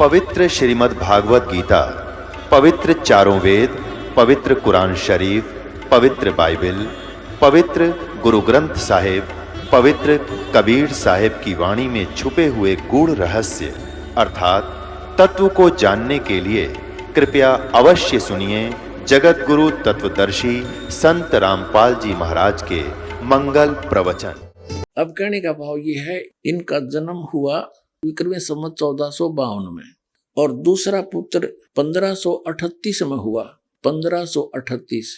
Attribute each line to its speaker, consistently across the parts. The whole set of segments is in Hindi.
Speaker 1: पवित्र श्रीमद् भागवत गीता, पवित्र चारों वेद, पवित्र कुरान शरीफ, पवित्र बाइबल, पवित्र गुरु ग्रंथ साहिब, पवित्र कबीर साहिब की वाणी में छुपे हुए गूढ़ रहस्य अर्थात तत्व को जानने के लिए कृपया अवश्य सुनिए जगत गुरु तत्वदर्शी संत रामपाल जी महाराज के मंगल प्रवचन।
Speaker 2: अब कहने का भाव ये है, इनका जन्म हुआ विक्रमी संवत 1452 में और दूसरा पुत्र 1538 में हुआ। 1538,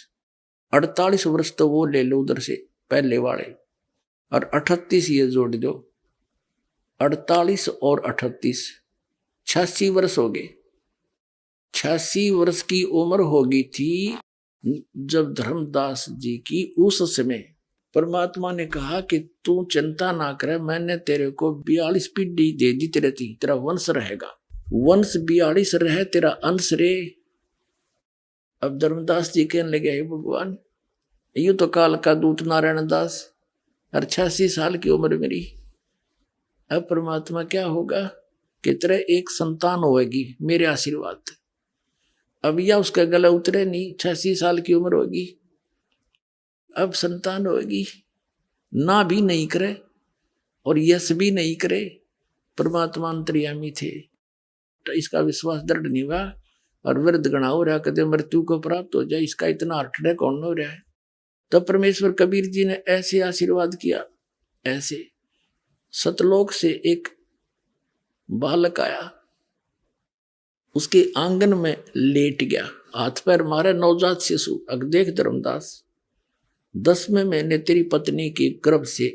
Speaker 2: 48 वर्ष तो वो ले लो उधर से पहले वाले, और 38 ये जोड़ दो, 48 और 38 86 वर्ष हो गए। 86 वर्ष की उम्र हो गई थी जब धर्मदास जी की उस समय परमात्मा ने कहा कि तू चिंता ना करे, मैंने तेरे को 42 पीढ़ी दे दी, तेरा वंश रहेगा, वंश 42 रहे, तेरा अंश रे। अब धर्मदास जी कहने लगे, हे भगवान, यू तो काल का दूत नारायण दास, और 86 साल की उम्र मेरी, अब परमात्मा क्या होगा कि तेरे एक संतान होगी, मेरे आशीर्वाद। अब या उसका गला उतरे नहीं, 86 साल की उम्र होगी, अब संतान होगी, ना भी नहीं करे और यश भी नहीं करे। परमात्मा अंतर्यामी थे, तो इसका विश्वास दृढ़ नहीं हुआ और वृद्ध गणा हो रहा, कदे मृत्यु को प्राप्त हो जाए, इसका इतना अठड़े कौन हो रहा है। तब परमेश्वर कबीर जी ने ऐसे आशीर्वाद किया। ऐसे सतलोक से एक बालक आया, उसके आंगन में लेट गया, हाथ पैर मारे, नवजात शिशु। अग देख धर्मदास, 10वें महीने तेरी पत्नी के गर्भ से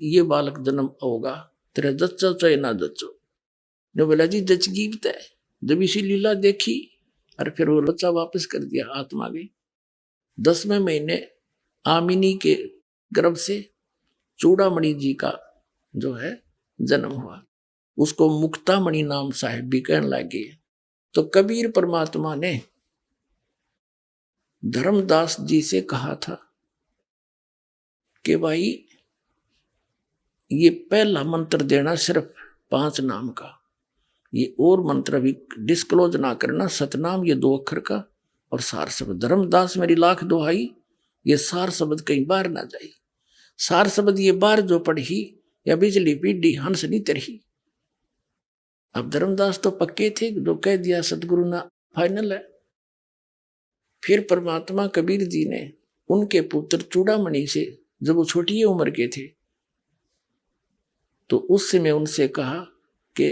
Speaker 2: ये बालक जन्म होगा, तेरा जच्चा चाहे ना जच्चो। ने बोला जी जचगी है। जब इसी लीला देखी और फिर वो बच्चा वापस कर दिया, आत्मा गई। 10वें महीने आमिनी के गर्भ से चूड़ामणि जी का जो है जन्म हुआ, उसको मुक्तामणि नाम साहिब भी कहने लगे। तो कबीर परमात्मा ने धर्मदास जी से कहा था कि भाई ये पहला मंत्र देना सिर्फ 5 नाम का, ये और मंत्र भी डिस्क्लोज ना करना, सतनाम ये 2 अक्षर का और सार शब्द। धर्मदास मेरी लाख दुहाई, ये सार शब्द कहीं बाहर ना जाए। सार शब्द ये बाहर जो पढ़ी या बिजली पीढ़ी हंस नहीं तरही। अब धर्मदास तो पक्के थे, जो कह दिया सतगुरु ना फाइनल है। फिर परमात्मा कबीर जी ने उनके पुत्र चूड़ामणि से, जब वो छोटी उम्र के थे, तो उस समय उनसे कहा कि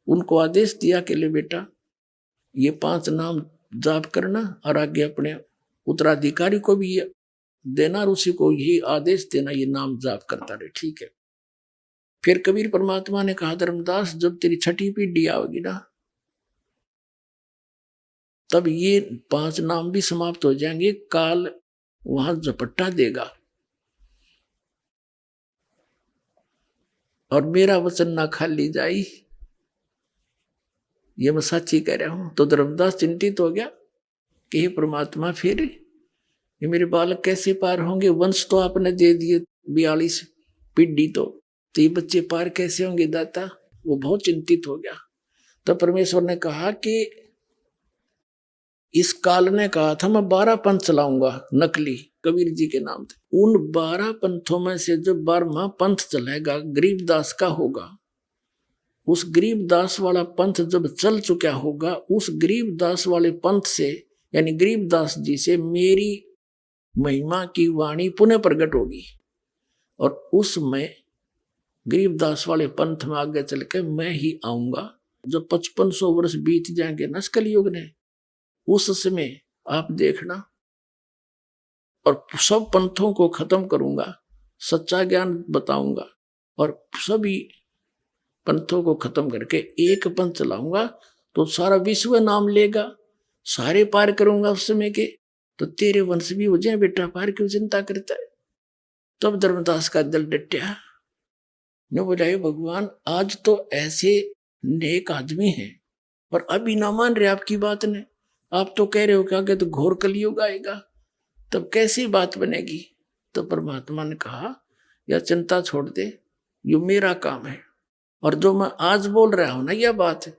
Speaker 2: उनको आदेश दिया कि ले बेटा ये 5 नाम जाप करना और आगे अपने उत्तराधिकारी को भी देना और उसी को यही आदेश देना, ये नाम जाप करता रहे। ठीक है। फिर कबीर परमात्मा ने कहा, धर्मदास जब तेरी 6ठी पीढ़ी आओगी ना, तब ये 5 नाम भी समाप्त हो जाएंगे, काल वहां झपट्टा देगा और मेरा वचन ना खाली जाई, ये मैं सच्ची कह रहा हूं। तो धर्मदास चिंतित हो गया कि हे परमात्मा, फिर ये मेरे बालक कैसे पार होंगे? वंश तो आपने दे दिए 42 पीढ़ी, तो ये बच्चे पार कैसे होंगे दाता? वो बहुत चिंतित हो गया। तो परमेश्वर ने कहा कि इस काल ने कहा था मैं 12 पंथ चलाऊंगा नकली कबीर जी के नाम थे। उन 12 पंथों में से जो 12वां पंथ चलेगा गरीबदास का होगा। उस गरीबदास वाला पंथ जब चल चुका होगा, उस गरीबदास वाले पंथ से यानी गरीबदास जी से मेरी महिमा की वाणी पुनः प्रकट होगी और उसमें गरीबदास वाले पंथ में आगे चल के मैं ही आऊंगा। जब 5500 वर्ष बीत जाएंगे ना कलयुग ने, उस समय आप देखना और सब पंथों को खत्म करूंगा, सच्चा ज्ञान बताऊंगा और सभी पंथों को खत्म करके एक पंथ चलाऊंगा, तो सारा विश्व नाम लेगा, सारे पार करूंगा उस समय के। तो तेरे वंश भी हो जाए बेटा, पार क्यों चिंता करता है? तब धर्मदास का दिल डटया, ने बोला हे भगवान, आज तो ऐसे नेक आदमी हैं और अभी ना मान रहे आपकी बात ने। आप तो कह रहे हो कि आगे तो घोर कलयुग आएगा, तब कैसी बात बनेगी? तो परमात्मा ने कहा, या चिंता छोड़ दे, ये मेरा काम है और जो मैं आज बोल रहा हूं ना, यह बात है,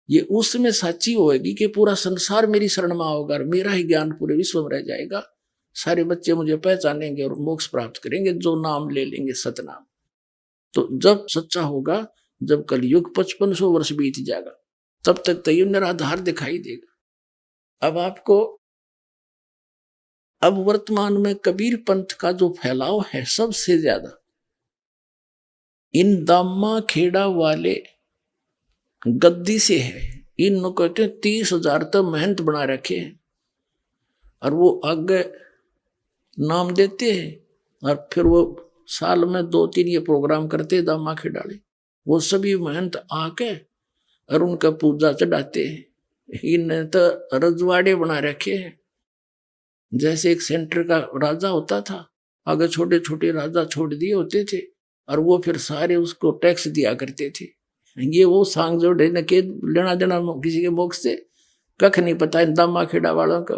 Speaker 2: ये उसमें साची होगी कि पूरा संसार मेरी शरण में होगा और मेरा ही ज्ञान पूरे विश्व में रह जाएगा। सारे बच्चे मुझे पहचानेंगे और मोक्ष प्राप्त करेंगे जो नाम ले लेंगे सतनाम। तो जब सच्चा होगा, जब कलयुग 5500 वर्ष बीत जाएगा, तब तक तो ये निराधार दिखाई देगा। अब वर्तमान में कबीर पंथ का जो फैलाव है सबसे ज्यादा इन दामा खेड़ा वाले गद्दी से है। इन कहते 30,000 तक महंत बना रखे हैं और वो आगे नाम देते हैं और फिर वो साल में 2-3 ये प्रोग्राम करते हैं दामा खेड़ाले। वो सभी महंत आके और उनका पूजा चढ़ाते हैं। इन्हें तो रजवाड़े बना रखे हैं। जैसे एक सेंटर का राजा होता था, आगे छोटे छोटे राजा छोड़ दिए होते थे और वो फिर सारे उसको टैक्स दिया करते थे। ये वो सांग जोड़े न के लेना देना किसी के मोक्ष से कख नहीं पता इन दामा खेड़ा वालों का।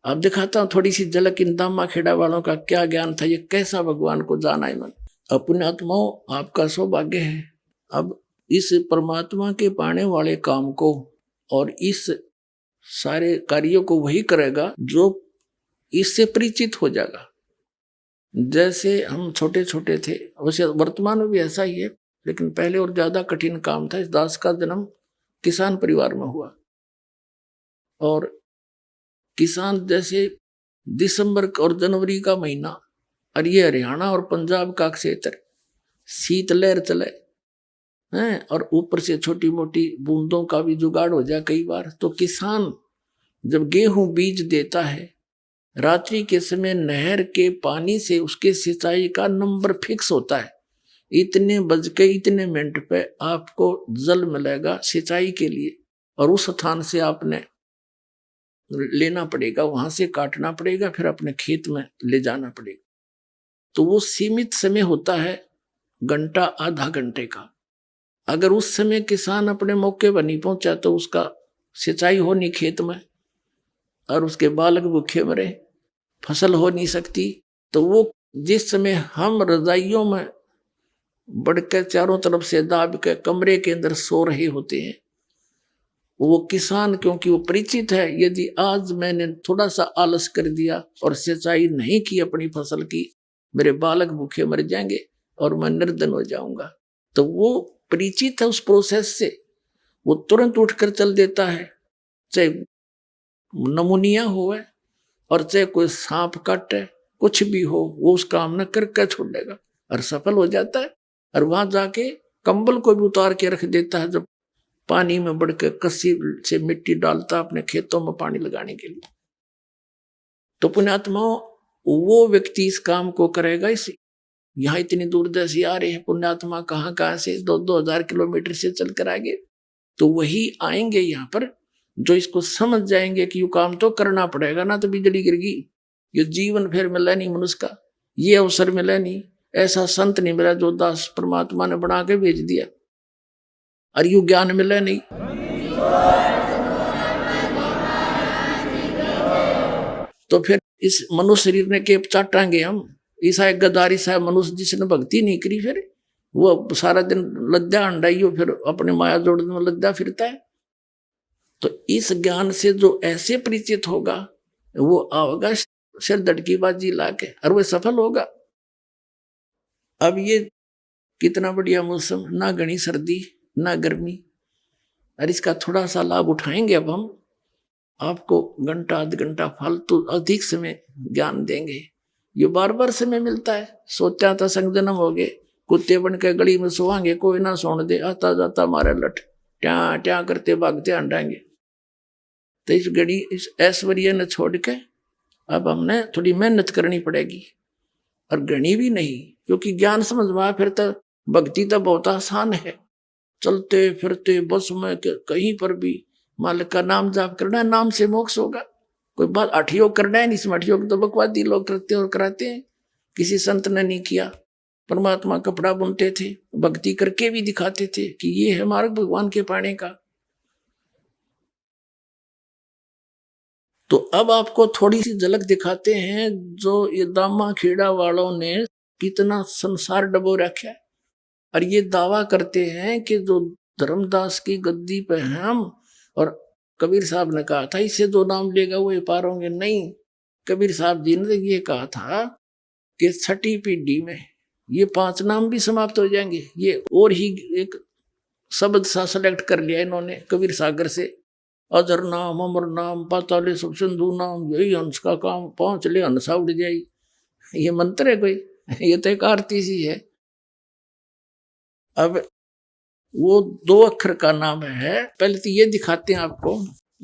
Speaker 2: अब दिखाता हूँ थोड़ी सी झलक इन दामा खेड़ा वालों का क्या ज्ञान था, ये कैसा भगवान को जाना है मन। अपने आत्माओं, आपका सौभाग्य है। अब इस परमात्मा के पाने वाले काम को और इस सारे कार्यों को वही करेगा जो इससे परिचित हो जाएगा। जैसे हम छोटे छोटे थे, वैसे वर्तमान में भी ऐसा ही है, लेकिन पहले और ज्यादा कठिन काम था। इस दास का जन्म किसान परिवार में हुआ और किसान जैसे दिसंबर और जनवरी का महीना और ये हरियाणा और पंजाब का क्षेत्र शीत लहर चले हैं और ऊपर से छोटी मोटी बूंदों का भी जुगाड़ हो जाए कई बार। तो किसान जब गेहूं बीज देता है, रात्रि के समय नहर के पानी से उसके सिंचाई का नंबर फिक्स होता है। इतने बज के इतने मिनट पे आपको जल मिलेगा सिंचाई के लिए और उस स्थान से आपने लेना पड़ेगा, वहां से काटना पड़ेगा, फिर अपने खेत में ले जाना पड़ेगा। तो वो सीमित समय होता है, घंटा आधा घंटे का। अगर उस समय किसान अपने मौके पर नहीं पहुंचा तो उसका सिंचाई हो नहीं खेत में और उसके बालक भूखे मरे, फसल हो नहीं सकती। तो वो जिस समय हम रजाइयों में बढ़कर चारों तरफ से दाब के कमरे के अंदर सो रहे होते हैं, वो किसान क्योंकि वो परिचित है, यदि आज मैंने थोड़ा सा आलस कर दिया और सिंचाई नहीं की अपनी फसल की, मेरे बालक भूखे मर जाएंगे और मैं निर्धन हो जाऊंगा। तो वो परिचित है उस प्रोसेस से, वो तुरंत उठकर चल देता है, चाहे नमूनिया हो और चाहे कोई सांप काटे, कुछ भी हो, वो उस काम न करके छोड़ेगा और सफल हो जाता है। और वहां जाके कंबल को भी उतार के रख देता है, जब पानी में बढ़ के कस्सी से मिट्टी डालता अपने खेतों में पानी लगाने के लिए। तो पुण्यात्माओं, वो व्यक्ति इस काम को करेगा। इस यहाँ इतनी दूर से आ रहे हैं पुण्यात्मा, कहाँ से 2-2 हजार किलोमीटर से चल कर आगे, तो वही आएंगे यहाँ पर जो इसको समझ जाएंगे कि ये काम तो करना पड़ेगा, ना तो बिजली गिरगी, ये जीवन फिर मिला नहीं मनुष्य का, ये अवसर मिला नहीं, ऐसा संत नहीं मिला जो दास परमात्मा ने बना के भेज दिया, और यू ज्ञान मिला नहीं। तो फिर इस मनुष्य शरीर ने के चाटांगे हम, ईसा एक गदारी साहब मनुष्य जिसने भक्ति नहीं करी, फिर वो सारा दिन लद्दा अंडाइयो, फिर अपने माया जोड़ने में लद्दा फिरता है। तो इस ज्ञान से जो ऐसे परिचित होगा वो आओगा सिर दड़की बाजी लाके और वो सफल होगा। अब ये कितना बढ़िया मौसम, ना घनी सर्दी ना गर्मी, और इसका थोड़ा सा लाभ उठाएंगे। अब हम आपको घंटा आध घंटा फालतू अधिक समय ज्ञान देंगे, ये बार बार समय मिलता है। सोचा था संग जन्म हो गए, कुत्ते बन के गली में सोवांगे, कोई ना सोने दे, आता जाता मारे लठ ट्या ट्या करते भागते हंडाएंगे। तो इस घड़ी इस ऐश्वर्य ने छोड़ के अब हमने थोड़ी मेहनत करनी पड़ेगी, और घनी भी नहीं, क्योंकि ज्ञान समझ में आया फिर तो भक्ति तो बहुत आसान है। चलते फिरते बस में कहीं पर भी मालिक का नाम जाप करना है, नाम से मोक्ष होगा। कोई बात अठयोग करना है नहीं, इसमें अठयोग तो बकवादी लोग करते और कराते हैं, किसी संत ने नहीं किया। परमात्मा कपड़ा बुनते थे, भक्ति करके भी दिखाते थे कि ये है मार्ग भगवान के पाने का। तो अब आपको थोड़ी सी झलक दिखाते हैं जो ये दामा खेड़ा वालों ने कितना संसार डबो रखा है, और ये दावा करते हैं कि जो धर्मदास की गद्दी पे हैं हम। और कबीर साहब ने कहा था इससे 2 नाम लेगा वो पार होंगे, नहीं। कबीर साहब जी ने ये कहा था कि 6ठी पीढ़ी में ये 5 नाम भी समाप्त हो जाएंगे। ये और ही एक शब्द सा सेलेक्ट कर लिया इन्होंने कबीर सागर से, अजर नाम, अमर नाम, पाताले सब सिंधु नाम, यही हंस का काम, 5 ले हंसा उड़ जाई। ये मंत्र है कोई? ये तो एक आरती सी है। अब वो 2 अक्षर का नाम है। पहले तो ये दिखाते हैं आपको,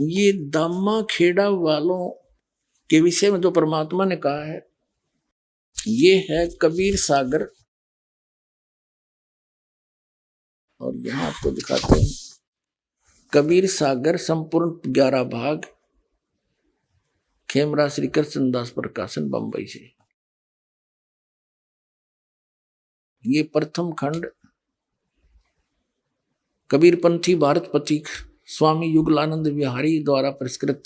Speaker 2: ये दामा खेड़ा वालों के विषय में जो परमात्मा ने कहा है, ये है कबीर सागर। और यहां आपको दिखाते हैं कबीर सागर संपूर्ण 11 भाग, खेमरा श्री कृष्णदास प्रकाशन बंबई से। ये प्रथम खंड कबीरपंथी भारत पथिक स्वामी युगलानंद विहारी द्वारा परिष्कृत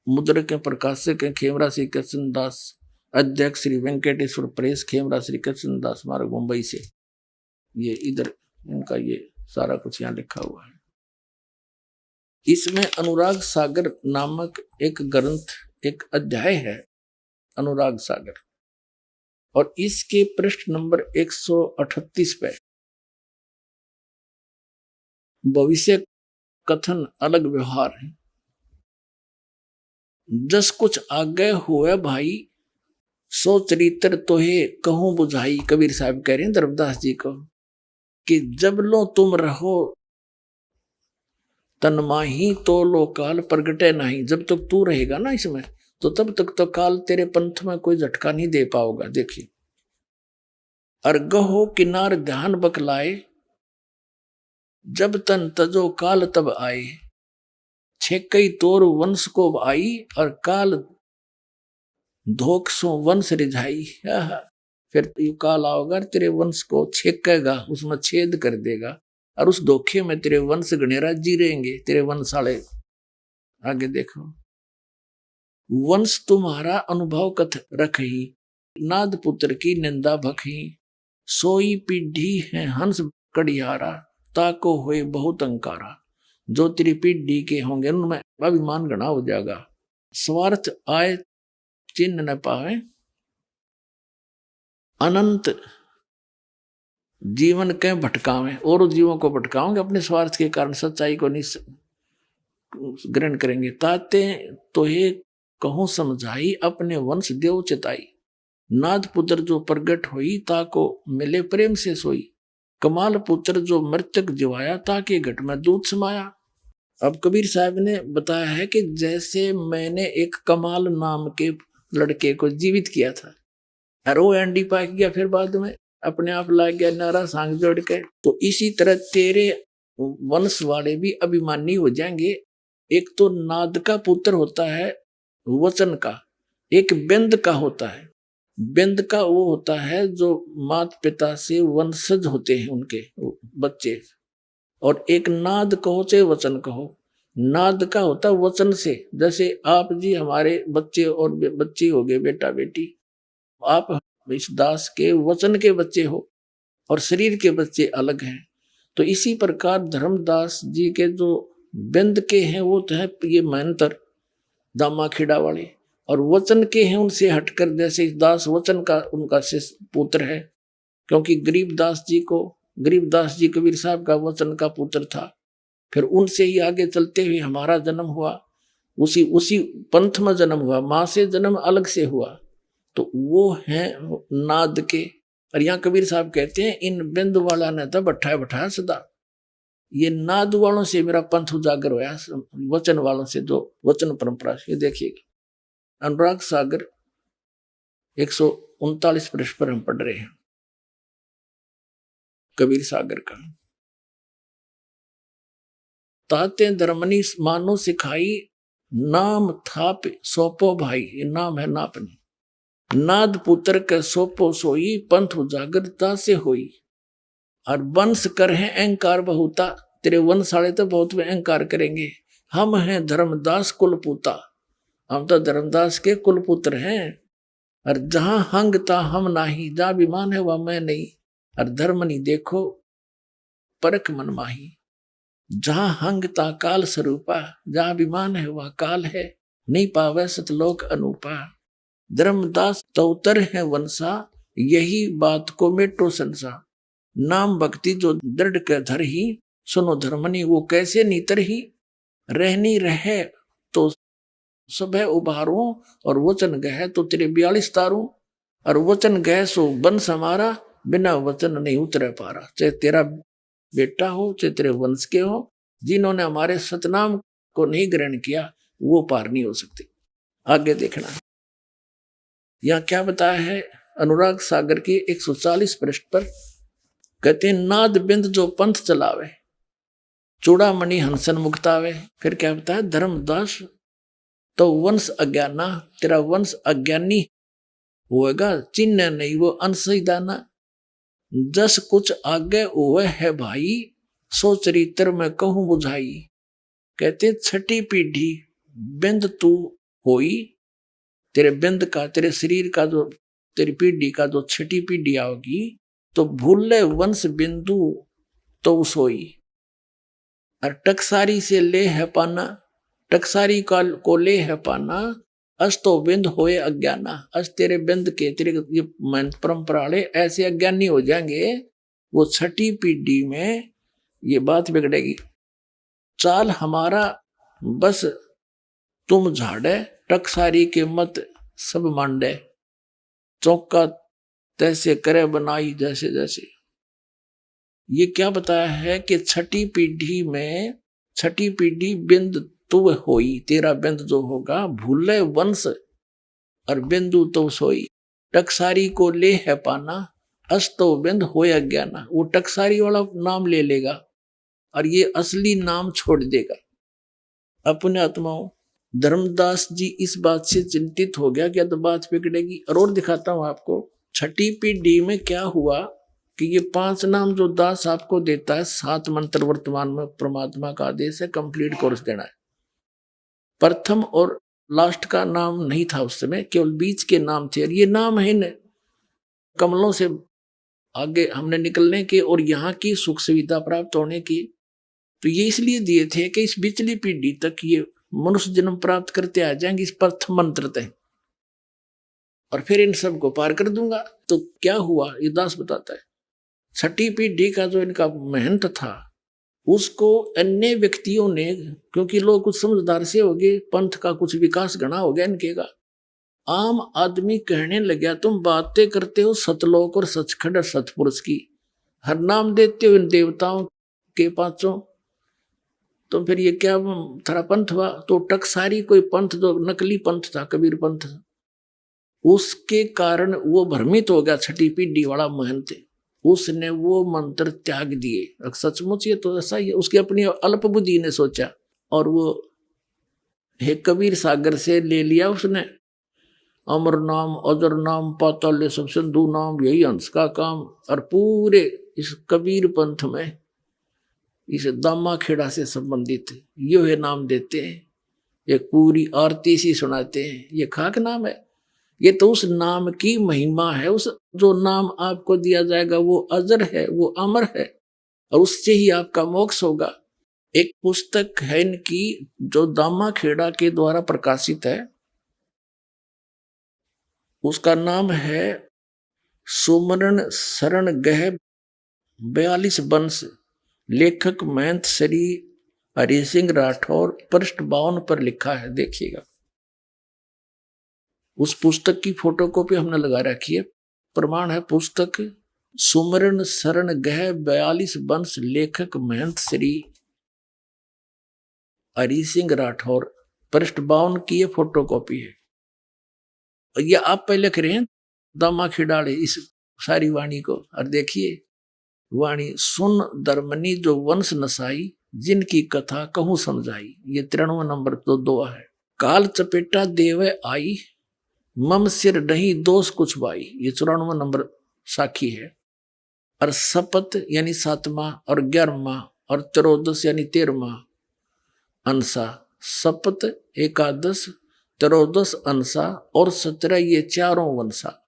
Speaker 2: मुद्रक के प्रकाशक हैं खेमरा श्री कृष्णदास, अध्यक्ष श्री वेंकटेश्वर प्रेस, खेमरा श्री कृष्णदास मार्ग मुंबई से। ये इधर इनका ये सारा कुछ यहाँ लिखा हुआ है। इसमें अनुराग सागर नामक एक ग्रंथ, एक अध्याय है अनुराग सागर, और इसके पृष्ठ नंबर 138 पे भविष्य कथन अलग व्यवहार है। जस कुछ आगे हुए भाई, सो चरित्र तोहे कहूं बुझाई। कबीर साहब कह रहे हैं धर्मदास जी को कि जब लो तुम रहो तन्माही, तो लो काल प्रगटे नहीं। जब तक तू रहेगा ना इसमें, तो तब तक तो काल तेरे पंथ में कोई झटका नहीं दे पाओगा। देखिए, अर्गहो किनार ध्यान बकलाए, जब तन तजो काल तब आए। छेकई तोर वंश को आई, और काल धोख सो वंश रिझाई। फिर यू काल आओगा, तेरे वंश को छेकेगा, उसमें छेद कर देगा, और उस धोखे में तेरे वंश गणेरा जी रहेंगे, तेरे वंशाले। आगे देखो, वंश तुम्हारा अनुभव कथ रखही, नाद पुत्र की निंदा भखी। सोई पीढ़ी है हंस कड़ियारा, ताको होए बहुत अंकारा। जो तेरी पीढ़ी के होंगे उनमें अभिमान गणा हो जाएगा। स्वार्थ आए चिन्ह न पावे, अनंत जीवन के भटकावे। और जीवों को भटकाओगे अपने स्वार्थ के कारण, सच्चाई को नहीं ग्रहण करेंगे। ताते तो ये कहूं समझाई, अपने वंश देव चिताई। नाद पुत्र जो प्रगट हुई, ताको मिले प्रेम से सोई। कमाल पुत्र जो मृतक जिवाया, ताके घट में दूध समाया। अब कबीर साहब ने बताया है कि जैसे मैंने एक कमाल नाम के लड़के को जीवित किया था, और वो एंडी पाक गया, फिर बाद में अपने आप लाग गया नारा सांग जोड़ के, तो इसी तरह तेरे वंश वाले भी अभिमानी हो जाएंगे। एक तो नाद का पुत्र होता है वचन का, एक बिंद का होता है। बिंद का वो होता है जो माता पिता से वंशज होते हैं उनके बच्चे, और एक नाद कहो चाहे वचन कहो, नाद का होता है वचन से। जैसे आप जी हमारे बच्चे और बच्ची हो गए, बेटा बेटी, आप इस दास के वचन के बच्चे हो, और शरीर के बच्चे अलग हैं। तो इसी प्रकार धर्मदास जी के जो बिंद के हैं वो तो है ये महंतर दामा खेड़ा वाले, और वचन के हैं उनसे हटकर, जैसे दास वचन का उनका पुत्र है, क्योंकि गरीबदास जी कबीर साहब का वचन का पुत्र था। फिर उनसे ही आगे चलते हुए हमारा जन्म हुआ, उसी पंथ में जन्म हुआ, माँ से जन्म अलग से हुआ, तो वो है नाद के। और यहाँ कबीर साहब कहते हैं इन बिंद वाला ने तो बैठाया सदा, ये नाद वालों से मेरा पंथ उजागर होया, वचन वालों से, जो वचन परंपरा से। देखिएगा अनुराग सागर 139 पृष्ठ पर हम पढ़ रहे हैं कबीर सागर का। ताते धर्मनी मानो सिखाई, नाम थाप सौंपो भाई। ये नाम है नापनी। नाद पुत्र के सोपो सोई, पंथ उजागरता से होई। और वंश कर है अहंकार बहुता, तेरे वंशाले तो बहुत में अहंकार करेंगे। हम हैं धर्मदास कुलपुता, हम तो धर्मदास के कुलपुत्र हैं। और जहां हंग ता हम नाही, जहां विमान है वह मैं नहीं। और धर्म नहीं देखो परख मन माही। जहां हंग ता काल स्वरूपा, जहां विमान है वह काल है, नहीं पावे सतलोक अनूपा। धर्मदास तौतर है वंशा, यही बात को मेटो संसा। नाम भक्ति जो दृढ़ के धर ही, सुनो धर्मनी वो कैसे नीतर ही। रहनी रहे तो सब उभारूं, और वचन गह तो तेरे 42 तारूं। और वचन गह सो वंश हमारा, बिना वचन नहीं उतरे पारा। चाहे तेरा बेटा हो, चाहे तेरे वंश के हो, जिन्होंने हमारे सतनाम को नहीं ग्रहण किया वो पार नहीं हो सकते। आगे देखना, यहां क्या बताया है अनुराग सागर के 140 पृष्ठ पर। कहते हैं नाद बिंद जो पंथ चलावे, चूड़ामणि हंसन मुक्तावे। फिर क्या बताया, धर्मदास तो वंश अज्ञाना, तेरा वंश अज्ञानी होएगा, चिन्ह नहीं वो अंशी दाना। जस कुछ आगे हुए है भाई, सो चरित्र में कहूं बुझाई। कहते छठी पीढ़ी बिंद तू होई, तेरे बिंद का, तेरे शरीर का जो, तेरी पीढ़ी का जो छठी पीढ़ी आओगी, तो भूले वंश बिंदु तो सोई। और टकसारी से ले है पाना, टकसारी को ले है पाना। अस तो बिंद होए अज्ञाना, अस तेरे बिंद के, तेरे ये परंपरा वाले ऐसे अज्ञानी हो जाएंगे, वो छठी पीढ़ी में ये बात बिगड़ेगी। चाल हमारा बस तुम झाड़े, टकसारी के मत सब मांडे। चौका तैसे करे बनाई जैसे जैसे। ये क्या बताया है कि छठी पीढ़ी में, छठी पीढ़ी बिंद तू होई, तेरा बिंद जो होगा, भूले वंश और बिंदु तो सोई। टकसारी को ले है पाना, अस तो बिंद होए अज्ञाना। वो टकसारी वाला नाम ले लेगा और ये असली नाम छोड़ देगा। अपने आत्माओं, धर्मदास जी इस बात से चिंतित हो गया कि तो बात बिगड़ेगी। और दिखाता हूं आपको, छठी पीढ़ी में क्या हुआ कि ये 5 नाम जो दास आपको देता है, 7 मंत्र वर्तमान में परमात्मा का आदेश है, कंप्लीट कोर्स देना है। प्रथम और लास्ट का नाम नहीं था उस समय, केवल बीच के नाम थे। और ये नाम है न कमलों से आगे हमने निकलने के और यहाँ की सुख सुविधा प्राप्त होने की। तो ये इसलिए दिए थे कि इस बिचली पीढ़ी तक ये मनुष्य जन्म प्राप्त करते आ जाएंगे इस प्रथम मंत्र तक, और फिर इन सब को पार कर दूंगा। तो क्या हुआ ये दास बताता है, छठी पीढ़ी का जो इनका महंत था, उसको अन्य व्यक्तियों ने, क्योंकि लोग कुछ समझदार से हो गए, पंथ का कुछ विकास घना हो गया इनके का, आम आदमी कहने लगा तुम बातें करते हो सतलोक और सचखंड और सतपुरुष की, हर नाम देते हो इन देवताओं के 5, तो फिर ये क्या थारा पंथ हुआ। तो टकसारी कोई पंथ जो नकली पंथ था, कबीर पंथ, उसके कारण वो भ्रमित हो गया छठी पीढ़ी वाला महंत, उसने वो मंत्र त्याग दिए। सचमुच ये तो ऐसा ही है, उसकी अपनी अल्प बुद्धि ने सोचा और वो हे कबीर सागर से ले लिया उसने, अमर नाम अजर नाम पाताल सब सिंधु नाम, यही हंस का काम। और पूरे इस कबीर पंथ में इस दामा खेड़ा से संबंधित ये नाम देते हैं, एक पूरी आरती सी सुनाते हैं। ये खाक नाम है, ये तो उस नाम की महिमा है। उस जो नाम आपको दिया जाएगा वो अजर है, वो अमर है, और उससे ही आपका मोक्ष होगा। एक पुस्तक है इनकी जो दामा खेड़ा के द्वारा प्रकाशित है, उसका नाम है सुमरण शरण गह 42 वंश, लेखक महंत श्री हरि सिंह राठौर, पृष्ठ 52 पर लिखा है, देखिएगा। उस पुस्तक की फोटोकॉपी हमने लगा रखी है, प्रमाण है पुस्तक सुमरण शरण गह 42 वंश, लेखक महंत श्री हरि सिंह राठौर, पृष्ठ 52 की ये फोटोकॉपी है। ये आप पहले लिख रहे हैं दामा खिडाले इस सारी वाणी को, और देखिए वाणी, सुन धर्मनी जो वंश नसाई, जिनकी कथा कहूं समझाई। ये 93 नंबर तो 2 है। काल चपेटा देवे आई, मम सिर नहीं दोष कुछ बाई, ये 94 नंबर साखी है। और शपथ यानी 7वां और 11वां और 13 यानी 13वां अंसा, शपथ एकादश 13 अंसा और 17 ये 4 वंशा।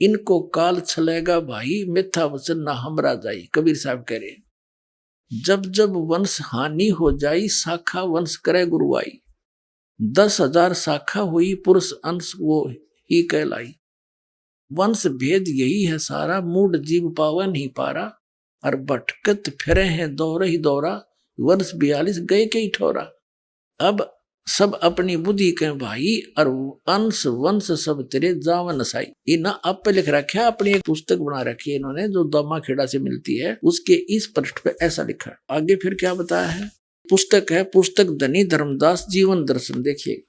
Speaker 2: इनको काल छलेगा भाई, मिथ्या वचन ना हमरा जाई, कबीर साहब कह रहे। जब जब वंश हानि हो जाई, शाखा वंश करे गुरुआई। 10,000 शाखा हुई, पुरुष अंश वो ही कहलाई। वंश भेद यही है सारा, मूड जीव पावन ही पारा। और भटकत फिरे हैं दौरे ही दौरा, वंश 42 गए के ठोरा। अब सब अपनी बुद्धि के भाई, और अंश वंश सब तेरे जावन साई। इन्हें आप पे लिख रखा है, अपनी एक पुस्तक बना रखी है इन्होंने, जो दामा खेड़ा से मिलती है, उसके इस पृष्ठ पे ऐसा लिखा है। आगे फिर क्या बताया है? पुस्तक है, पुस्तक धनी धर्मदास जीवन दर्शन। देखिए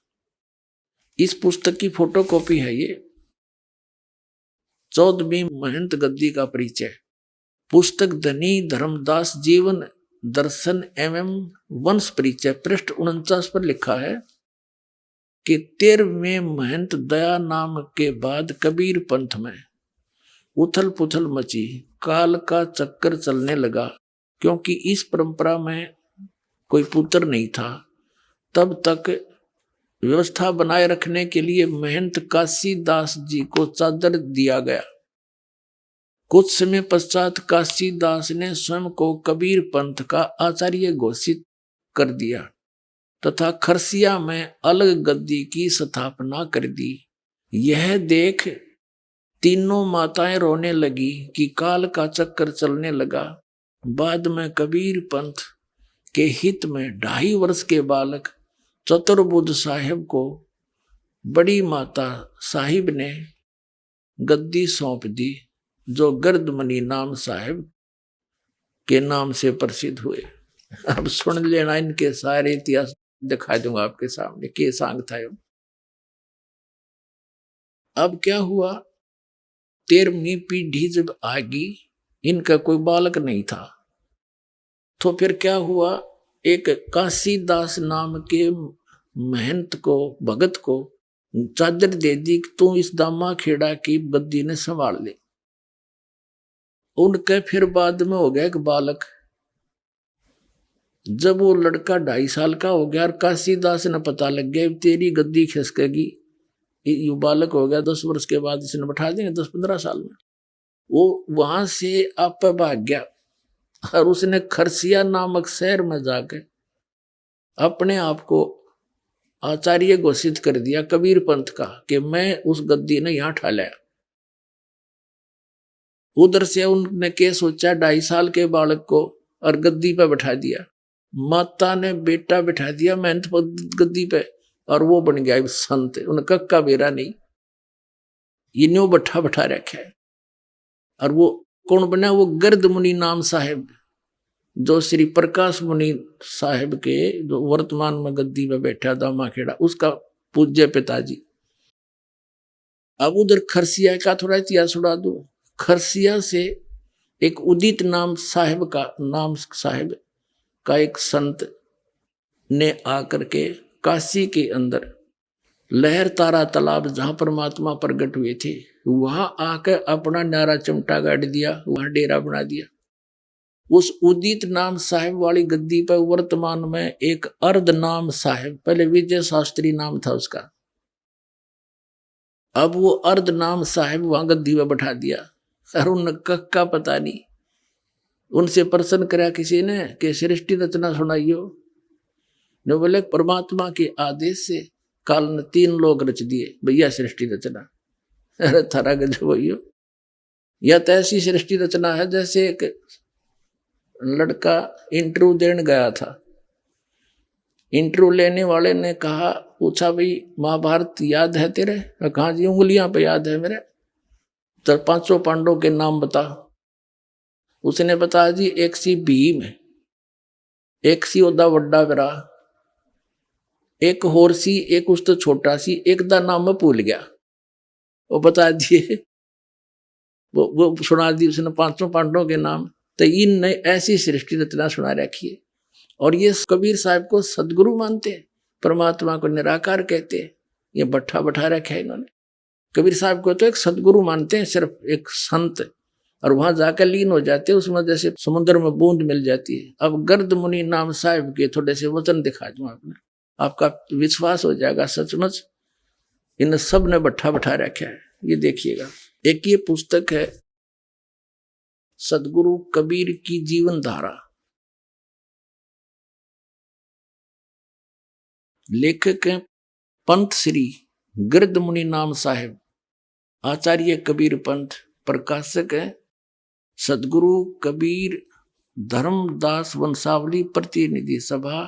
Speaker 2: इस पुस्तक की फोटो कॉपी है ये, 14वीं महंत गद्दी का परिचय। पुस्तक धनी धर्मदास जीवन दर्शन एवं वंश परिचय, पृष्ठ 49 पर लिखा है कि 13वें महंत दया नाम के बाद कबीर पंथ में उथल पुथल मची, काल का चक्कर चलने लगा। क्योंकि इस परंपरा में कोई पुत्र नहीं था, तब तक व्यवस्था बनाए रखने के लिए महंत काशीदास जी को चादर दिया गया। कुछ समय पश्चात काशीदास ने स्वयं को कबीर पंथ का आचार्य घोषित कर दिया तथा खरसिया में अलग गद्दी की स्थापना कर दी। यह देख तीनों माताएं रोने लगी कि काल का चक्कर चलने लगा। बाद में कबीर पंथ के हित में 2.5 वर्ष के बालक चतुर्बुद्ध साहिब को बड़ी माता साहिब ने गद्दी सौंप दी, जो गर्दमनी नाम साहिब के नाम से प्रसिद्ध हुए। अब सुन लेना, इनके सारे इतिहास दिखा दूंगा आपके सामने, के सांग था यो। अब क्या हुआ, 13वीं पीढ़ी जब आगी, इनका कोई बालक नहीं था, तो फिर क्या हुआ, एक काशीदास नाम के महंत को, भगत को चादर दे दी कि तू इस दामा खेड़ा की गद्दी ने संभाल ले। उनके फिर बाद में हो गया एक बालक। जब वो लड़का 2.5 साल का हो गया और काशीदास ने पता लग गया तेरी गद्दी खिसकेगी, ये बालक हो गया 10 वर्ष के बाद इसने बैठा देंगे 10-15 साल में, वो वहां से आप भाग गया और उसने खरसिया नामक शहर में जाकर अपने आप को आचार्य घोषित कर दिया कबीर पंथ का, कि मैं उस गद्दी ने यहां ठा लिया। उधर से उनने क्या सोचा, 2.5 साल के बालक को और गद्दी पे बैठा दिया। माता ने बेटा बैठा दिया महंत गद्दी पे, और वो बन गया संत। उन्हें कक्का बेरा नहीं, ये न्यू बैठा बैठा रखा है। और वो कौन बना, वो गर्द मुनि नाम साहिब, जो श्री प्रकाश मुनि साहिब के, जो वर्तमान में गद्दी पे बैठा दामा खेड़ा, उसका पूज्य पिताजी। अब उधर खरसिया का थोड़ा इतिहास उड़ा दो। खरसिया से एक उदित नाम साहिब का एक संत ने आकर के काशी के अंदर लहर तारा तालाब, जहां परमात्मा प्रकट हुए थे, वहां आकर अपना न्यारा चमटा गाड़ दिया, वहां डेरा बना दिया। उस उदित नाम साहिब वाली गद्दी पर वर्तमान में एक अर्ध नाम साहिब, पहले विजय शास्त्री नाम था उसका, अब वो अर्ध नाम साहिब वहां गद्दी पर बैठा दिया। और उन का पता नहीं, उनसे प्रश्न करा किसी ने कि सृष्टि रचना सुनाइयो। ने बोले परमात्मा के आदेश से काल ने 3 लोग रच दिए भैया सृष्टि रचना। अरे थारा गजब भैया, या तो ऐसी सृष्टि रचना है जैसे एक लड़का इंटरव्यू देने गया था, इंटरव्यू लेने वाले ने कहा, पूछा भाई महाभारत याद है तेरे? कहा जी उंगलियां पे याद है मेरे। तो 500 पांडवों के नाम बता। उसने बताया जी एक सी भीम, एक सी ओदा वड्डा विरा, एक होर सी, एक उस तो छोटा सी, एक दा नाम में भूल गया। वो बता दिए, वो सुना दी उसने 500 पांडवों के नाम। तो इन ने ऐसी सृष्टि रचना सुना रखी है। और ये कबीर साहब को सदगुरु मानते हैं, परमात्मा को निराकार कहते हैं। ये बैठा बैठा रखा है इन्होंने। कबीर साहब को तो एक सदगुरु मानते हैं, सिर्फ एक संत, और वहां जाकर लीन हो जाते हैं उसमें, जैसे समुद्र में बूंद मिल जाती है। अब गर्द मुनि नाम साहिब के थोड़े से वचन दिखा दूं आपने, आपका विश्वास हो जाएगा सचमुच इन सब ने बैठा बैठा रखा है। ये देखिएगा, एक ये पुस्तक है सदगुरु कबीर की जीवन धारा, लेखक हैं पंत श्री गिरद मुनि नाम साहेब, आचार्य कबीर पंथ। प्रकाशक है सदगुरु कबीर धर्मदास वंशावली प्रतिनिधि सभा,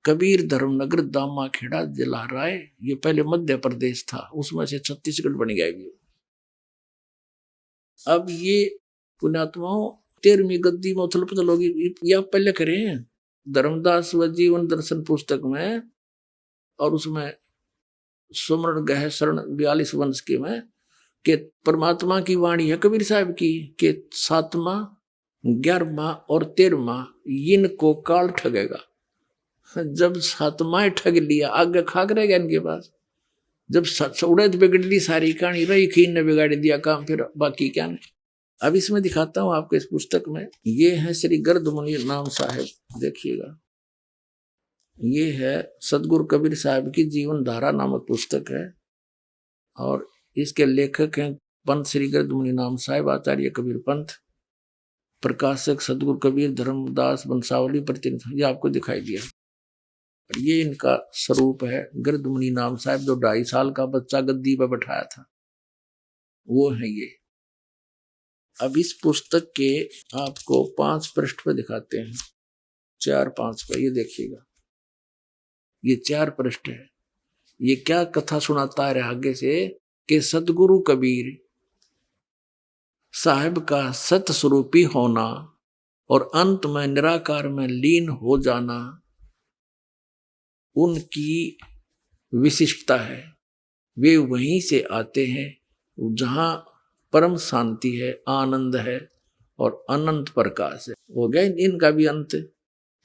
Speaker 2: कबीर धर्मनगर दामाखेड़ा जिला राय। ये पहले मध्य प्रदेश था, उसमें से छत्तीसगढ़ बन गया ये। अब ये पुण्यात्माओं 13वीं गद्दी में उथल पुथल होगी, या पहले करें धर्मदास व जीवन दर्शन पुस्तक में, और उसमें सुमरण गह शरण 42 वंश के में कि परमात्मा की वाणी है कबीर साहब की कि 7वां 11वां और 13वां इनको काल ठगेगा। जब 7वां ठग लिया आगे खाक रहेगा इनके पास। जब उड़द बिगड़ ली सारी कहानी, रही खीन ने बिगाड़ दिया काम, फिर बाकी क्या नहीं। अब इसमें दिखाता हूं आपको इस पुस्तक में। ये है श्री गिरद मुनि नाम साहेब, देखिएगा। ये है सदगुरु कबीर साहब की जीवन धारा नामक पुस्तक है, और इसके लेखक हैं पंत श्री गिरद मुनि नाम साहेब, आचार्य कबीर पंथ। प्रकाशक सदगुरु कबीर धर्मदास वंशावली प्रतिनिधि। ये आपको दिखाई दिया। ये इनका स्वरूप है गिरद मुनि नाम साहब, जो 2.5 साल का बच्चा गद्दी पर बैठाया था, वो है ये। अब इस पुस्तक के आपको 5 पृष्ठ पे दिखाते हैं, 4-5 पे। ये देखिएगा, ये 4 पृष्ठ है। ये क्या कथा सुनाता है आगे से कि सदगुरु कबीर साहब का सत स्वरूपी होना और अंत में निराकार में लीन हो जाना उनकी विशिष्टता है। वे वहीं से आते हैं जहां परम शांति है, आनंद है और अनंत प्रकाश है। हो गया इनका भी अंत।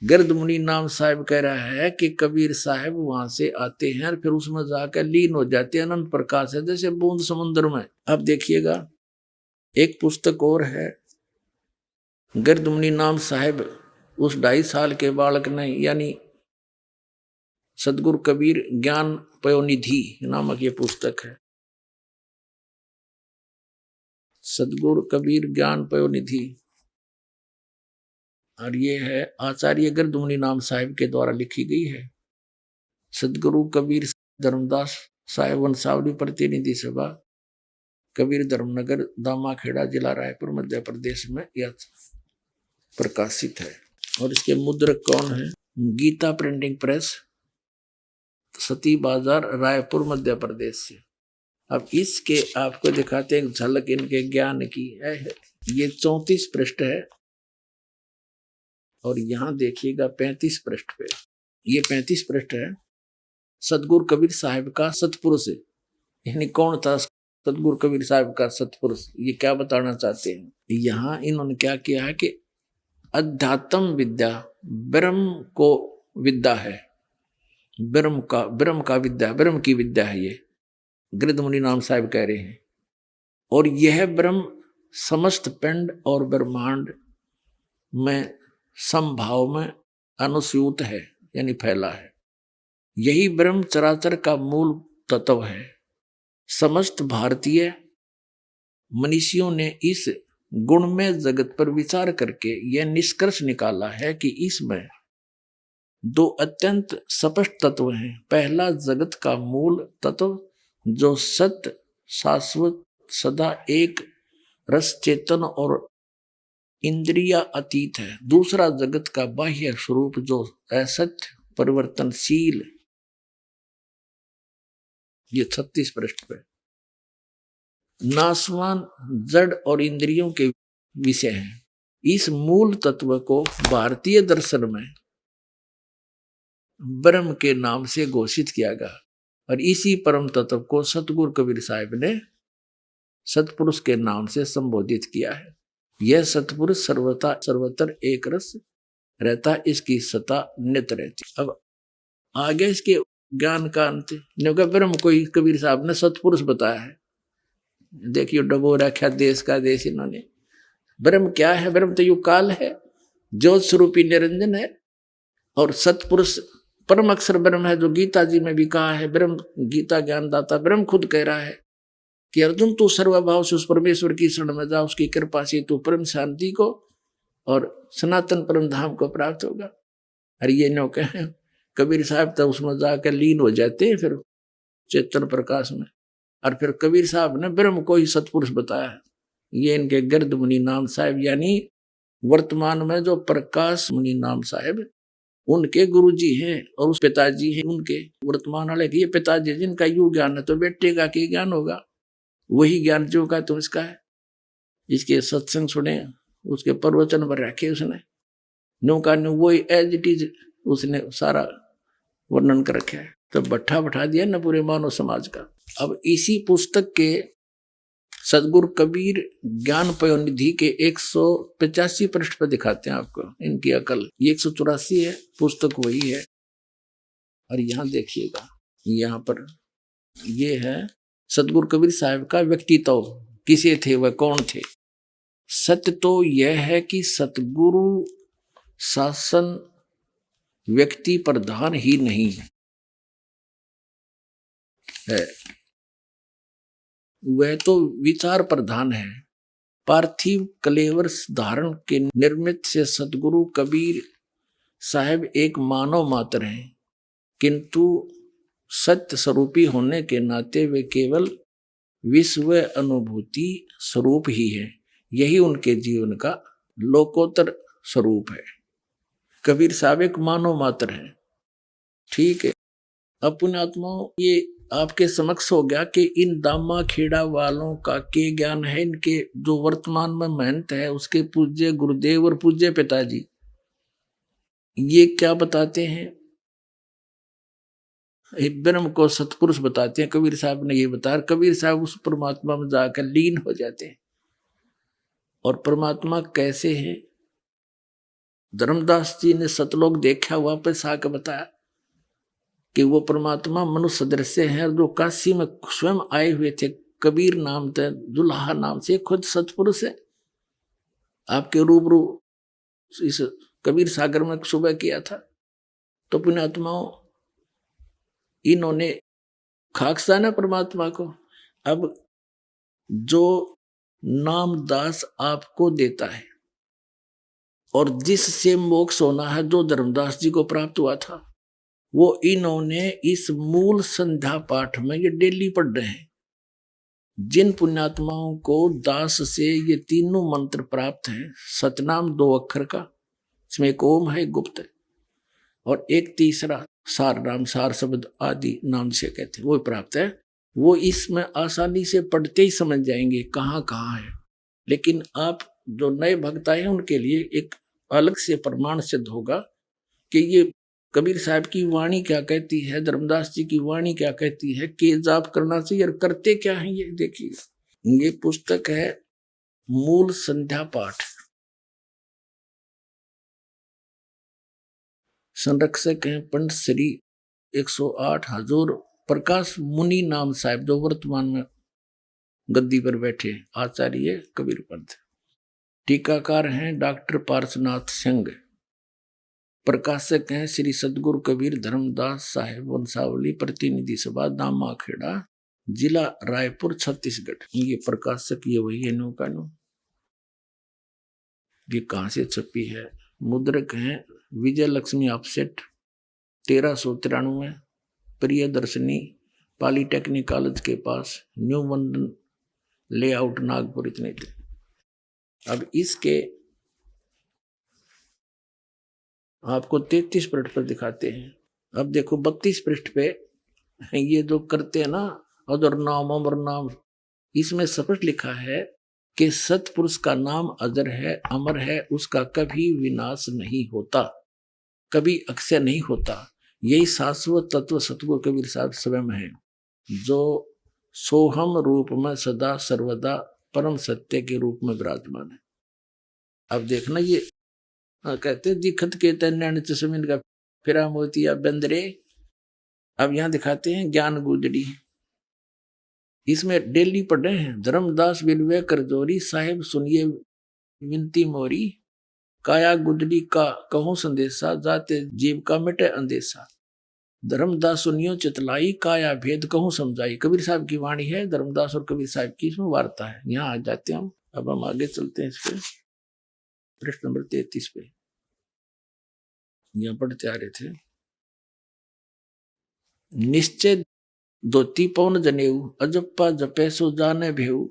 Speaker 2: गिरद मुनि नाम साहब कह रहा है कि कबीर साहब वहां से आते हैं और फिर उसमें जाकर लीन हो जाते हैं, अनंत प्रकाश है जैसे बूंद समुद्र में। अब देखिएगा, एक पुस्तक और है गिरद मुनि नाम साहब, उस 2.5 साल के बालक ने, यानी सदगुरु कबीर ज्ञान पयोनिधि नामक ये पुस्तक है। सदगुरु कबीर ज्ञान पयोनिधि, और ये है आचार्य गिरद मुनि नाम साहिब के द्वारा लिखी गई है। सदगुरु कबीर धर्मदास साहेब वंशावली प्रतिनिधि सभा, कबीर धर्मनगर दामाखेड़ा जिला रायपुर मध्य प्रदेश में यह प्रकाशित है। और इसके मुद्रक कौन है? गीता प्रिंटिंग प्रेस, सती बाजार रायपुर मध्य प्रदेश से। अब इसके आपको दिखाते हैं झलक इनके ज्ञान की है। ये 34 पृष्ठ है, और यहां देखिएगा 35 पृष्ठ पे, ये 35 पृष्ठ है। सदगुरु कबीर साहब का सतपुरुष, यानी कौन था सदगुरु कबीर साहब का सतपुरुष, ये क्या बताना चाहते हैं। यहाँ इन्होंने क्या किया है कि अध्यात्म विद्या ब्रह्म को विद्या है, ब्रह्म का विद्या, ब्रह्म की विद्या है ये, गिरद मुनि नाम साहब कह रहे हैं। और यह ब्रह्म समस्त पिंड और ब्रह्मांड में समभाव में अनुस्यूत है, यानी फैला है। यही ब्रह्म चराचर का मूल तत्व है। समस्त भारतीय मनीषियों ने इस गुण में जगत पर विचार करके यह निष्कर्ष निकाला है कि इसमें 2 अत्यंत स्पष्ट तत्व हैं। पहला जगत का मूल तत्व जो सत्य, शाश्वत, सदा एक, रस चेतन और इंद्रिया अतीत है। दूसरा जगत का बाह्य स्वरूप जो असत्य, परिवर्तनशील। ये 36 पृष्ठ पे नाशवान, जड़ और इंद्रियों के विषय हैं। इस मूल तत्व को भारतीय दर्शन में ब्रह्म के नाम से घोषित किया गया, और इसी परम तत्व को सतगुरु कबीर साहब ने सतपुरुष के नाम से संबोधित किया है। यह सतपुरुष सर्वत्र एक रस रहता, इसकी सत्ता नित रहती। अब आगे इसके ज्ञान का अंत, ब्रह्म को ही कबीर साहब ने सतपुरुष बताया है। देखिए डबो रखा देश का देश इन्होंने। ब्रह्म क्या है? ब्रह्म तो युग काल है, ज्योत स्वरूपी निरंजन है, और सतपुरुष परम अक्षर ब्रह्म है, जो गीता जी में भी कहा है। ब्रह्म गीता ज्ञानदाता ब्रह्म खुद कह रहा है कि अर्जुन तू सर्वभाव से उस परमेश्वर की शरण में जा, उसकी कृपा से तू परम शांति को और सनातन परम धाम को प्राप्त होगा। अरे ये नो कबीर साहब तो उसमें जाकर लीन हो जाते हैं फिर चेतन प्रकाश में। और फिर कबीर साहब ने ब्रह्म को ही सतपुरुष बताया। ये इनके गिरद मुनि नाम साहब, यानी वर्तमान में जो प्रकाश मुनि नाम साहब उनके गुरुजी हैं और उस पिताजी हैं उनके वर्तमान वाले के। ये पिताजी जिनका यू ज्ञान है तो बेटे का क्या ज्ञान होगा, वही ज्ञान जो का तो इसका है। इसके सत्संग सुने, उसके प्रवचन पर रखे उसने, नो का नो वही एज इट इज उसने सारा वर्णन कर रखा है। तो बट्ठा बैठा दिया न पूरे मानव समाज का। अब इसी पुस्तक के सदगुरु कबीर ज्ञान पयोनिधि के 185 पृष्ठ पर दिखाते हैं आपको इनकी अकल। ये 184 है, पुस्तक वही है। और यहाँ देखिएगा, यहाँ पर ये है सदगुरु कबीर साहब का व्यक्तित्व, किसे थे वह, कौन थे। सत्य तो यह है कि सतगुरु शासन व्यक्ति प्रधान ही नहीं है, वह तो विचार प्रधान है। पार्थिव कलेवर धारण के निर्मित से सदगुरु कबीर साहब एक मानव मात्र हैं, किंतु सत्य स्वरूपी होने के नाते वे केवल विश्व अनुभूति स्वरूप ही है। यही उनके जीवन का लोकोत्तर स्वरूप है। कबीर साहब एक मानव मात्र है, ठीक है। अपने आत्माओं, ये आपके समक्ष हो गया कि इन दामा खेड़ा वालों का के ज्ञान है। इनके जो वर्तमान में महंत है उसके पूज्य गुरुदेव और पूज्य पिताजी ये क्या बताते हैं, ब्रह्म को सतपुरुष बताते हैं। कबीर साहब ने ये बताया। कबीर साहब उस परमात्मा में जाकर लीन हो जाते हैं। और परमात्मा कैसे है, धर्मदास जी ने सतलोक देखा, वापस आकर बताया कि वो परमात्मा मनुष्य दृश्य है जो काशी में स्वयं आए हुए थे। कबीर नाम थे, दुल्हा नाम से खुद सतपुरुष है। आपके रूबरू इस कबीर सागर में सुबह किया था। तो पुण्यात्माओं, इन्होंने खाकसा ना परमात्मा को। अब जो नामदास आपको देता है और जिससे मोक्ष होना है, जो धर्मदास जी को प्राप्त हुआ था, वो इन्होंने इस मूल संध्या पाठ में ये डेली पढ़ रहे हैं। जिन पुण्यात्माओं को दास से ये तीनों मंत्र प्राप्त हैं, सतनाम 2 अक्षर का, इसमें एक ओम है, एक गुप्त है, और एक तीसरा सार नाम, सार शब्द आदि नाम से कहते हैं, वो प्राप्त है। वो इसमें आसानी से पढ़ते ही समझ जाएंगे कहाँ कहाँ है। लेकिन आप जो नए भक्त आए हैं उनके लिए एक अलग से प्रमाण सिद्ध होगा कि ये कबीर साहब की वाणी क्या कहती है, धर्मदास जी की वाणी क्या कहती है, के जाप करना चाहिए और करते क्या है। ये देखिए, ये पुस्तक है मूल संध्या पाठ। संरक्षक हैं पंडित श्री 108 हजूर प्रकाश मुनि नाम साहब, जो वर्तमान में गद्दी पर बैठे आचार्य कबीर पंथ। टीकाकार हैं डॉक्टर पार्शनाथ सिंह। प्रकाशक हैं श्री सदगुरु कबीर धर्मदास साहेब वंशावली प्रतिनिधि सभा दामाखेड़ा, जिला रायपुर, छत्तीसगढ़। ये प्रकाशक ये वही है, नो का नो। ये कहाँ से छपी है। मुद्रक हैं Vijay Lakshmi offset 1393, Priyadarshini polytechnic college के पास, न्यू मंडन लेआउट, नागपुर। इतने थे। अब इसके आपको 33 पृष्ठ पर दिखाते हैं। अब देखो 32 पृष्ठ पे ये जो करते हैं ना, अदर नाम अमर नाम, इसमें स्पष्ट लिखा है कि सतपुरुष का नाम अजर है, अमर है, उसका कभी विनाश नहीं होता, कभी अक्षय नहीं होता। यही शाश्वत तत्व सतगुरु कबीर साहब स्वयं है, जो सोहम रूप में सदा सर्वदा परम सत्य के रूप में विराजमान है। अब देखना, ये कहते दिखत के तैन चश्मिन का फिरा मोतिया बंदरे। अब यहाँ दिखाते हैं ज्ञान गुजरी, इसमें डेली पढ़ रहे हैं। धर्मदास बिलवे करजोरी साहेब सुनिए विनती मोरी, काया गुजरी का कहूं संदेशा, जाते जीव का मिटे अंदेशा। धर्मदास सुनियो चितलाई, काया भेद कहूं समझाई। कबीर साहब की वाणी है, धर्मदास और कबीर साहब की इसमें वार्ता है। यहाँ आ जाते हैं हम। अब हम आगे चलते हैं इसके पृष्ठ नंबर 33 पे। यहाँ पढ़ते आ रहे थे। निश्चय धोती पौन जनेऊ, अजप्पा जपे सो जाने भेऊ।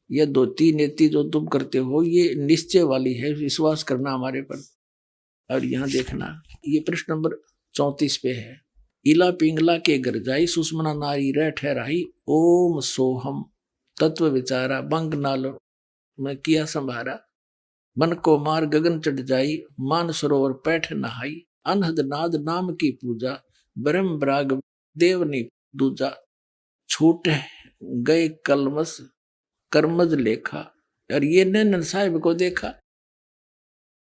Speaker 2: यह धोती नेति जो तुम करते हो ये निश्चय वाली है, विश्वास करना हमारे पर। और यहाँ देखना, ये प्रश्न नंबर 34 पे है। इला पिंगला के घर जाई, सुषमना नारी रह ठहराई। ओम सोहम तत्व विचारा, बंग नाल में किया संभारा। मन को मार गगन चढ़ जाई, मान सरोवर पैठ नहाई। अनहद नाद नाम की पूजा, ब्रह्म ब्राग देवनी दूजा। छूट गए कलमस कर्मज लेखा। और ये नैनन साहिब को देखा,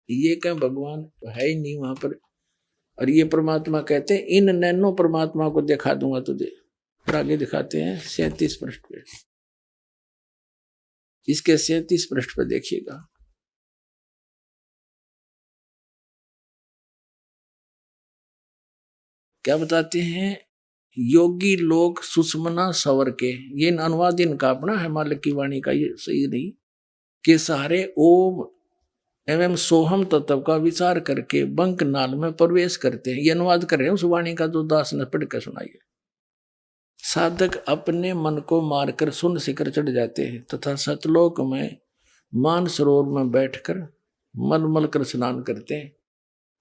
Speaker 2: ये क्या भगवान है ही नहीं वहां पर। और ये परमात्मा कहते हैं इन नैनो परमात्मा को दिखा दूंगा तुझे। और आगे दिखाते हैं 37 पृष्ठ पे, इसके 37 पृष्ठ पे देखिएगा। क्या बताते हैं, योगी लोग सुषमना सवर के, ये अनुवाद इनका अपना है, मालिक की वाणी का, ये सही नहीं, के सहारे ओम एवं सोहम तत्व का विचार करके बंक नाल में प्रवेश करते हैं। ये अनुवाद कर रहे हैं उस वाणी का जो दास ने पढ़ कर सुनाई। साधक अपने मन को मारकर सुन शिखर चढ़ जाते हैं तथा सतलोक में मान सरोवर में बैठकर मल मल कर स्नान करते हैं।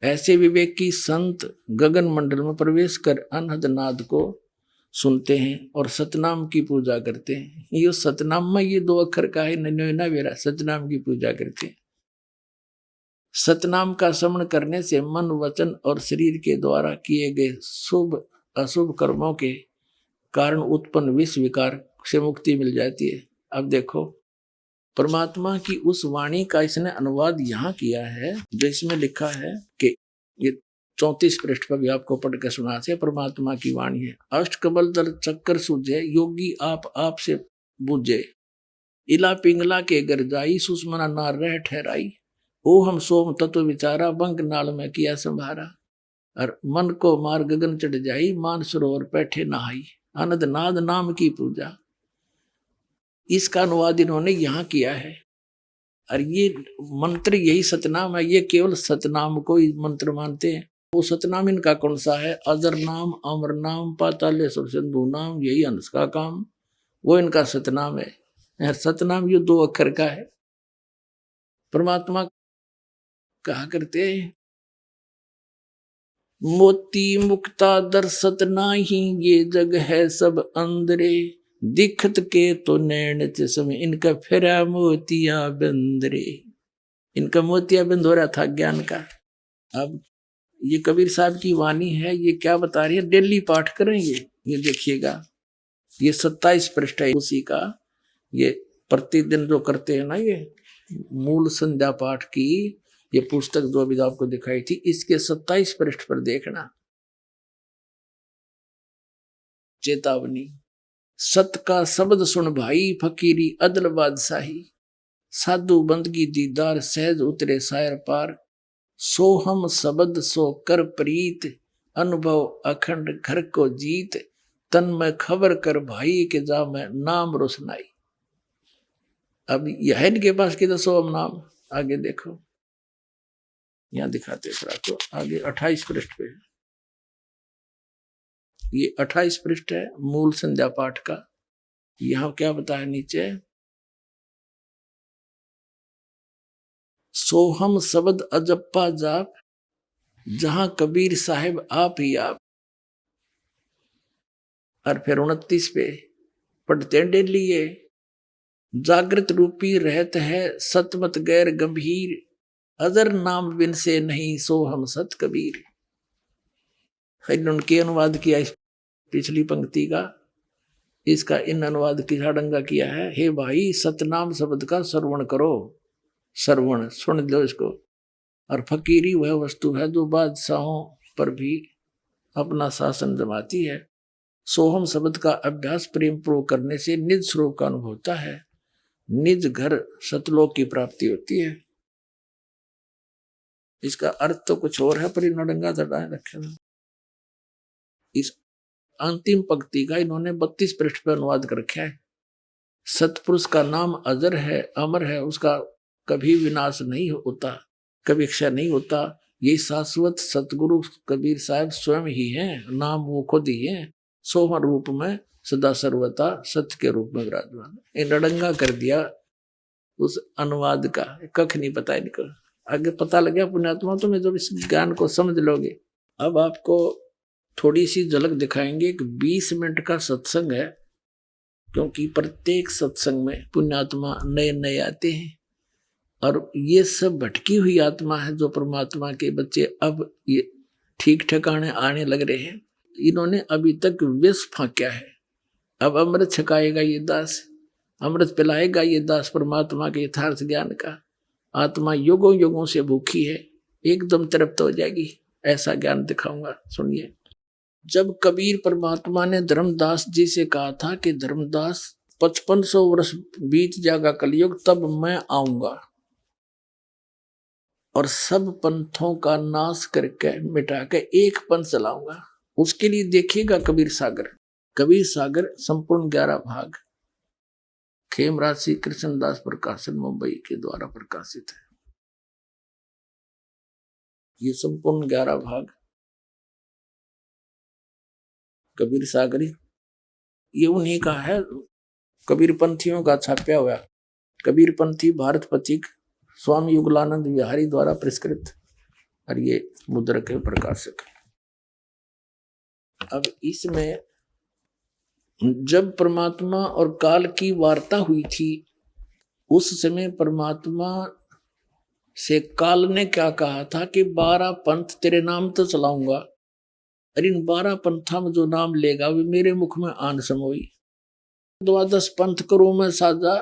Speaker 2: ऐसे विवेकी संत गगन मंडल में प्रवेश कर अनहद नाद को सुनते हैं और सतनाम की पूजा करते हैं। ये सतनाम में ये 2 अक्षर का है, नन्योना वेरा, सतनाम की पूजा करते हैं। सतनाम का स्मरण करने से मन वचन और शरीर के द्वारा किए गए शुभ अशुभ कर्मों के कारण उत्पन्न विष विकार से मुक्ति मिल जाती है। अब देखो, परमात्मा की उस वाणी का इसने अनुवाद यहाँ किया है, जो इसमें लिखा है कि ये 34 पृष्ठ पर भी आपको पढ़ के सुना से परमात्मा की वाणी है। अष्ट कबल दर चक्कर सूझे, योगी आप से बूझे। इला पिंगला के घर जाई, सुषमना नार रह ठहराई। ओ हम सोम तत्व विचारा, बंग नाल में किया संभारा। और मन को मार गगन चढ़ जाई, मान सरोवर बैठे नहाई। आनंद नाद नाम की पूजा। इसका अनुवाद इन्होंने यहाँ किया है। और ये मंत्र यही सतनाम है, ये केवल सतनाम को ही मंत्र मानते हैं। वो सतनाम इनका कौन सा है, अजर नाम, अमर नाम, पाताल सिंधु नाम, यही हंस का काम, वो इनका सतनाम है। सतनाम ये 2 अक्षर का है। परमात्मा कहा करते हैं, मोती मुक्ता दर सतनाही, ये जग है सब अंदरे। दिखत के तो नैन चश्मे, इनका फेरा मोतिया बंदरे। इनका मोतिया बंद हो रहा था ज्ञान का। अब ये कबीर साहब की वाणी है, ये क्या बता रही है, डेली पाठ करेंगे। ये देखिएगा, ये 27 पृष्ठ है उसी का। ये प्रतिदिन जो करते हैं ना, ये मूल संध्या पाठ की ये पुस्तक जो अभी आपको दिखाई थी, इसके 27 पृष्ठ पर देखना। चेतावनी, सत का शब्द सुन भाई, फकीरी अदल बादशाही। साधु बंदगी दीदार, सहज उतरे सायर पार। सोहम शब्द सो कर प्रीत, अनुभव अखंड घर को जीत। तन में खबर कर भाई के जा में नाम रोशनाई। अब यह है इनके पास कि सोहम नाम। आगे देखो, यहां दिखाते हैं आपको आगे 28 पृष्ठ पे। ये 28 पृष्ठ है मूल संध्या पाठ का। यहां क्या बताया नीचे, सोहम शब्द अजप्पा जाप, जहां कबीर साहिब आप ही आप। और फिर 29 पे पढ़ते हैं डेली, ये जागृत रूपी रहत है सतमत गैर गंभीर। अजर नाम बिन से नहीं सोहम सत कबीर। उनके अनुवाद किया इस पिछली पंक्ति का, इसका इन अनुवाद की साडंगा किया है। हे भाई, सतनाम शब्द का श्रवण करो, श्रवण सुन लो इसको। और फकीरी वह वस्तु है जो बादशाहों पर भी अपना शासन जमाती है। सोहम शब्द का अभ्यास प्रेम पूर्वक करने से निज स्वरूप का अनुभव होता है, निज घर सतलोक की प्राप्ति होती है। इसका अर्थ तो कुछ और है, पर नडंगा चढ़ाए रखे। इस अंतिम पंक्ति का इन्होंने 32 पृष्ठ पर अनुवाद कर रखा है। सतपुरुष का नाम अजर है, अमर है, उसका कभी विनाश नहीं होता, कभी क्षय नहीं होता। ये शाश्वत सतगुरु कबीर साहब स्वयं ही हैं, नाम वो खुद ही है, सोहर रूप में सदा सर्वथा सत्य के रूप में विराजमान। ये लड़ंगा कर दिया उस अनुवाद का, कख नहीं पता इनको। आगे पता लग गया पुण्यात्मा तुम्हें जब इस ज्ञान को समझ लोगे। अब आपको थोड़ी सी झलक दिखाएंगे कि 20 मिनट का सत्संग है, क्योंकि प्रत्येक सत्संग में पुण्यात्मा नए नए आते हैं और ये सब भटकी हुई आत्मा है जो परमात्मा के बच्चे अब ये ठीक ठिकाने आने लग रहे हैं। इन्होंने अभी तक विष फांका है, अब अमृत छकाएगा ये दास, अमृत पिलाएगा ये दास परमात्मा के यथार्थ ज्ञान का। आत्मा युगों युगों से भूखी है, एकदम तृप्त हो जाएगी, ऐसा ज्ञान दिखाऊंगा। सुनिए, जब कबीर परमात्मा ने धर्मदास जी से कहा था कि धर्मदास 5500 वर्ष बीत जाएगा कलयुग, तब मैं आऊंगा और सब पंथों का नाश करके मिटा के एक पंथ चलाऊंगा। उसके लिए देखिएगा कबीर सागर। कबीर सागर संपूर्ण 11 भाग खेमराज श्री कृष्णदास प्रकाशन मुंबई के द्वारा प्रकाशित है। ये संपूर्ण 11 भाग कबीर सागरी, ये उन्हीं का है, कबीर पंथियों का छापा हुआ। कबीर पंथी भारत पथिक स्वामी युगलानंद विहारी द्वारा पुरस्कृत, और ये मुद्रक के प्रकाशक। अब इसमें जब परमात्मा और काल की वार्ता हुई थी, उस समय परमात्मा से काल ने क्या कहा था कि 12 पंथ तेरे नाम तो चलाऊंगा, और इन 12 पंथा में जो नाम लेगा वे मेरे मुख में आन समोई। 12 पंथ करूं मैं साजा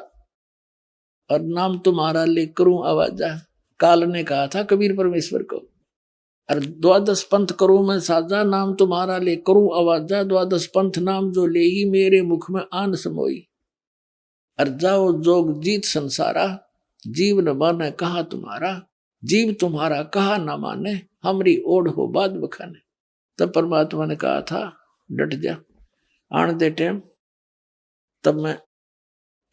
Speaker 2: और नाम तुम्हारा ले करूं आवाजा, काल ने कहा था कबीर परमेश्वर को। और 12 पंथ करूं मैं साजा, नाम तुम्हारा ले करूं आवाजा, 12 पंथ नाम जो ले ही मेरे मुख में आन समोई। और जाओ जोग जीत संसारा, जीव न माने कहा तुम्हारा, जीव तुम्हारा कहा न माने, हमरी ओढ़ हो बाद बखाने। तब परमात्मा ने कहा था डट जा, आन दे टाइम, तब मैं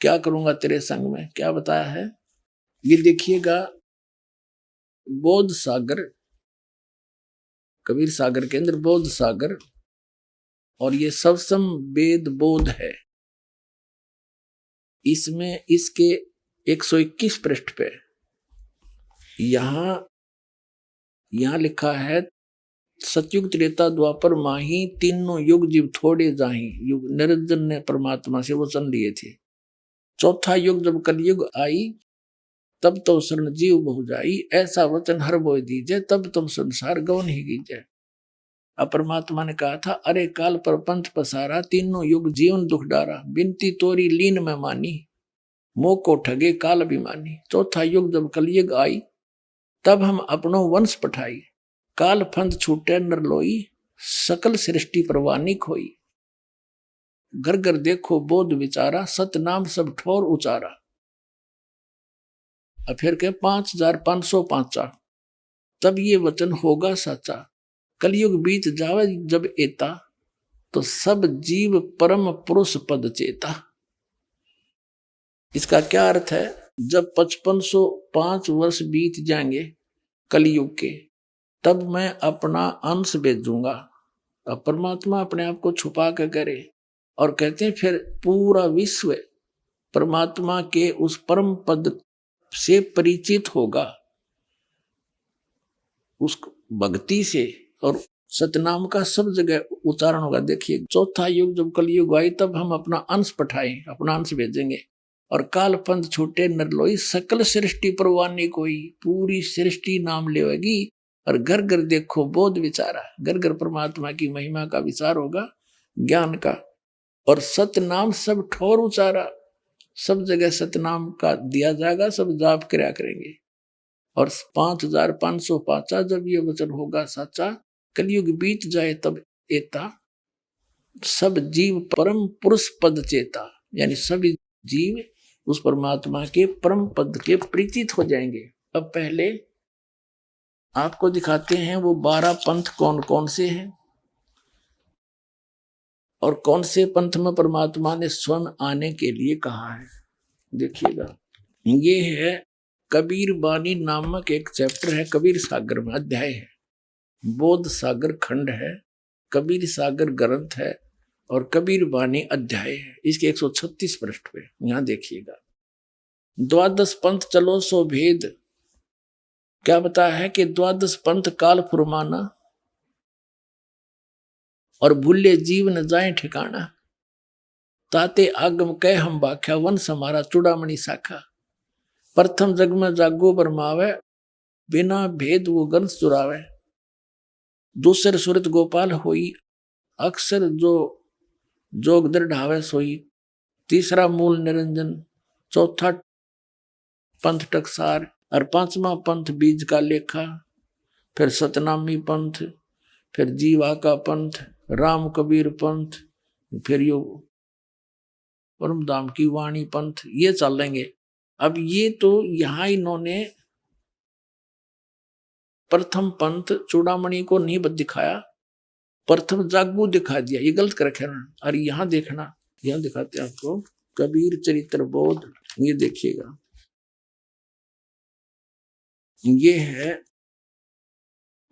Speaker 2: क्या करूंगा तेरे संग में। क्या बताया है ये देखिएगा। बोध सागर, कबीर सागर के अंदर बोध सागर, और ये सबसम वेद बोध है। इसमें इसके 121 पृष्ठ पे यहां लिखा है, सतयुग त्रेता द्वापर माही, तीनों युग जीव थोड़े जाही। युग निरंजन ने परमात्मा से वचन लिए थे। चौथा युग जब कलयुग आई, तब तो शरण जीव बहु जाई, ऐसा वचन हर बोय दीजे, तब तुम संसार गौन ही कीजे। अब परमात्मा ने कहा था, अरे काल पर पंथ पसारा, तीनों युग जीवन दुख डारा, बिनती तोरी लीन में मानी, मोह को ठगे काल अभिमानी। चौथा युग जब कलयुग आई, तब हम अपनो वंश पठाई, काल फंद छूटे नर लोई, सकल सृष्टि परवानी खोई। घर घर देखो बोध विचारा, सत नाम सब ठोर उचारा। अब फिर के 5505, तब ये वचन होगा साचा, कलयुग बीत जावे जब एता, तो सब जीव परम पुरुष पद चेता। इसका क्या अर्थ है, जब 5505 वर्ष बीत जाएंगे कलयुग के, तब मैं अपना अंश भेजूंगा। अब परमात्मा अपने आप को छुपा कर करे, और कहते हैं फिर पूरा विश्व परमात्मा के उस परम पद से परिचित होगा, उस भक्ति से, और सतनाम का सब जगह उच्चारण होगा। देखिए, चौथा युग जब कलयुग आई, तब हम अपना अंश पठाए, अपना अंश भेजेंगे, और काल पंथ छूटे नरलोई, सकल सृष्टि परवानी कोई, पूरी सृष्टि नाम लेगी। और घर घर देखो बोध विचारा, घर घर परमात्मा की महिमा का विचार होगा, ज्ञान का। और सतनाम सब ठोर उचारा, सब जगह सतनाम का दिया जाएगा, सब जाप क्रिया करेंगे। और 5505 जब ये वचन होगा साचा, कलयुग बीत जाए तब एता, सब जीव परम पुरुष पद चेता, यानी सभी जीव उस परमात्मा के परम पद के परिचित हो जाएंगे। अब पहले आपको दिखाते हैं वो 12 पंथ कौन कौन से हैं, और कौन से पंथ में परमात्मा ने स्वयं आने के लिए कहा है। देखिएगा, ये है कबीर बानी नामक एक चैप्टर है, कबीर सागर में अध्याय है, बोध सागर खंड है, कबीर सागर ग्रंथ है और कबीर बानी अध्याय है। इसके 136 पृष्ठ पे यहां देखिएगा। द्वादश पंथ चलो सो भेद, क्या बताया है कि द्वादश पंथ काल फुरमाना और भूले जीव न जाए ठिकाना, ताते आगम कह हम बाख्या, वन समारा चूड़ामणि शाखा। प्रथम जग में जागो बरमावे, बिना भेद वो गंध चुरावे। दूसर सुरत गोपाल होई, अक्सर जो जोग दृढ़ावे सोई। तीसरा मूल निरंजन, चौथा पंथ टकसार और पांचवा पंथ बीज का लेखा। फिर सतनामी पंथ, फिर जीवा का पंथ, राम कबीर पंथ, फिर यो परम धाम की वाणी पंथ, ये चलेंगे। अब ये तो यहां इन्होंने प्रथम पंथ चूड़ामणि को नहीं दिखाया, प्रथम जागू दिखा दिया, ये गलत कर रखे ना। और यहां देखना, यहां दिखाते हैं आपको कबीर चरित्र बोध, ये देखिएगा, ये है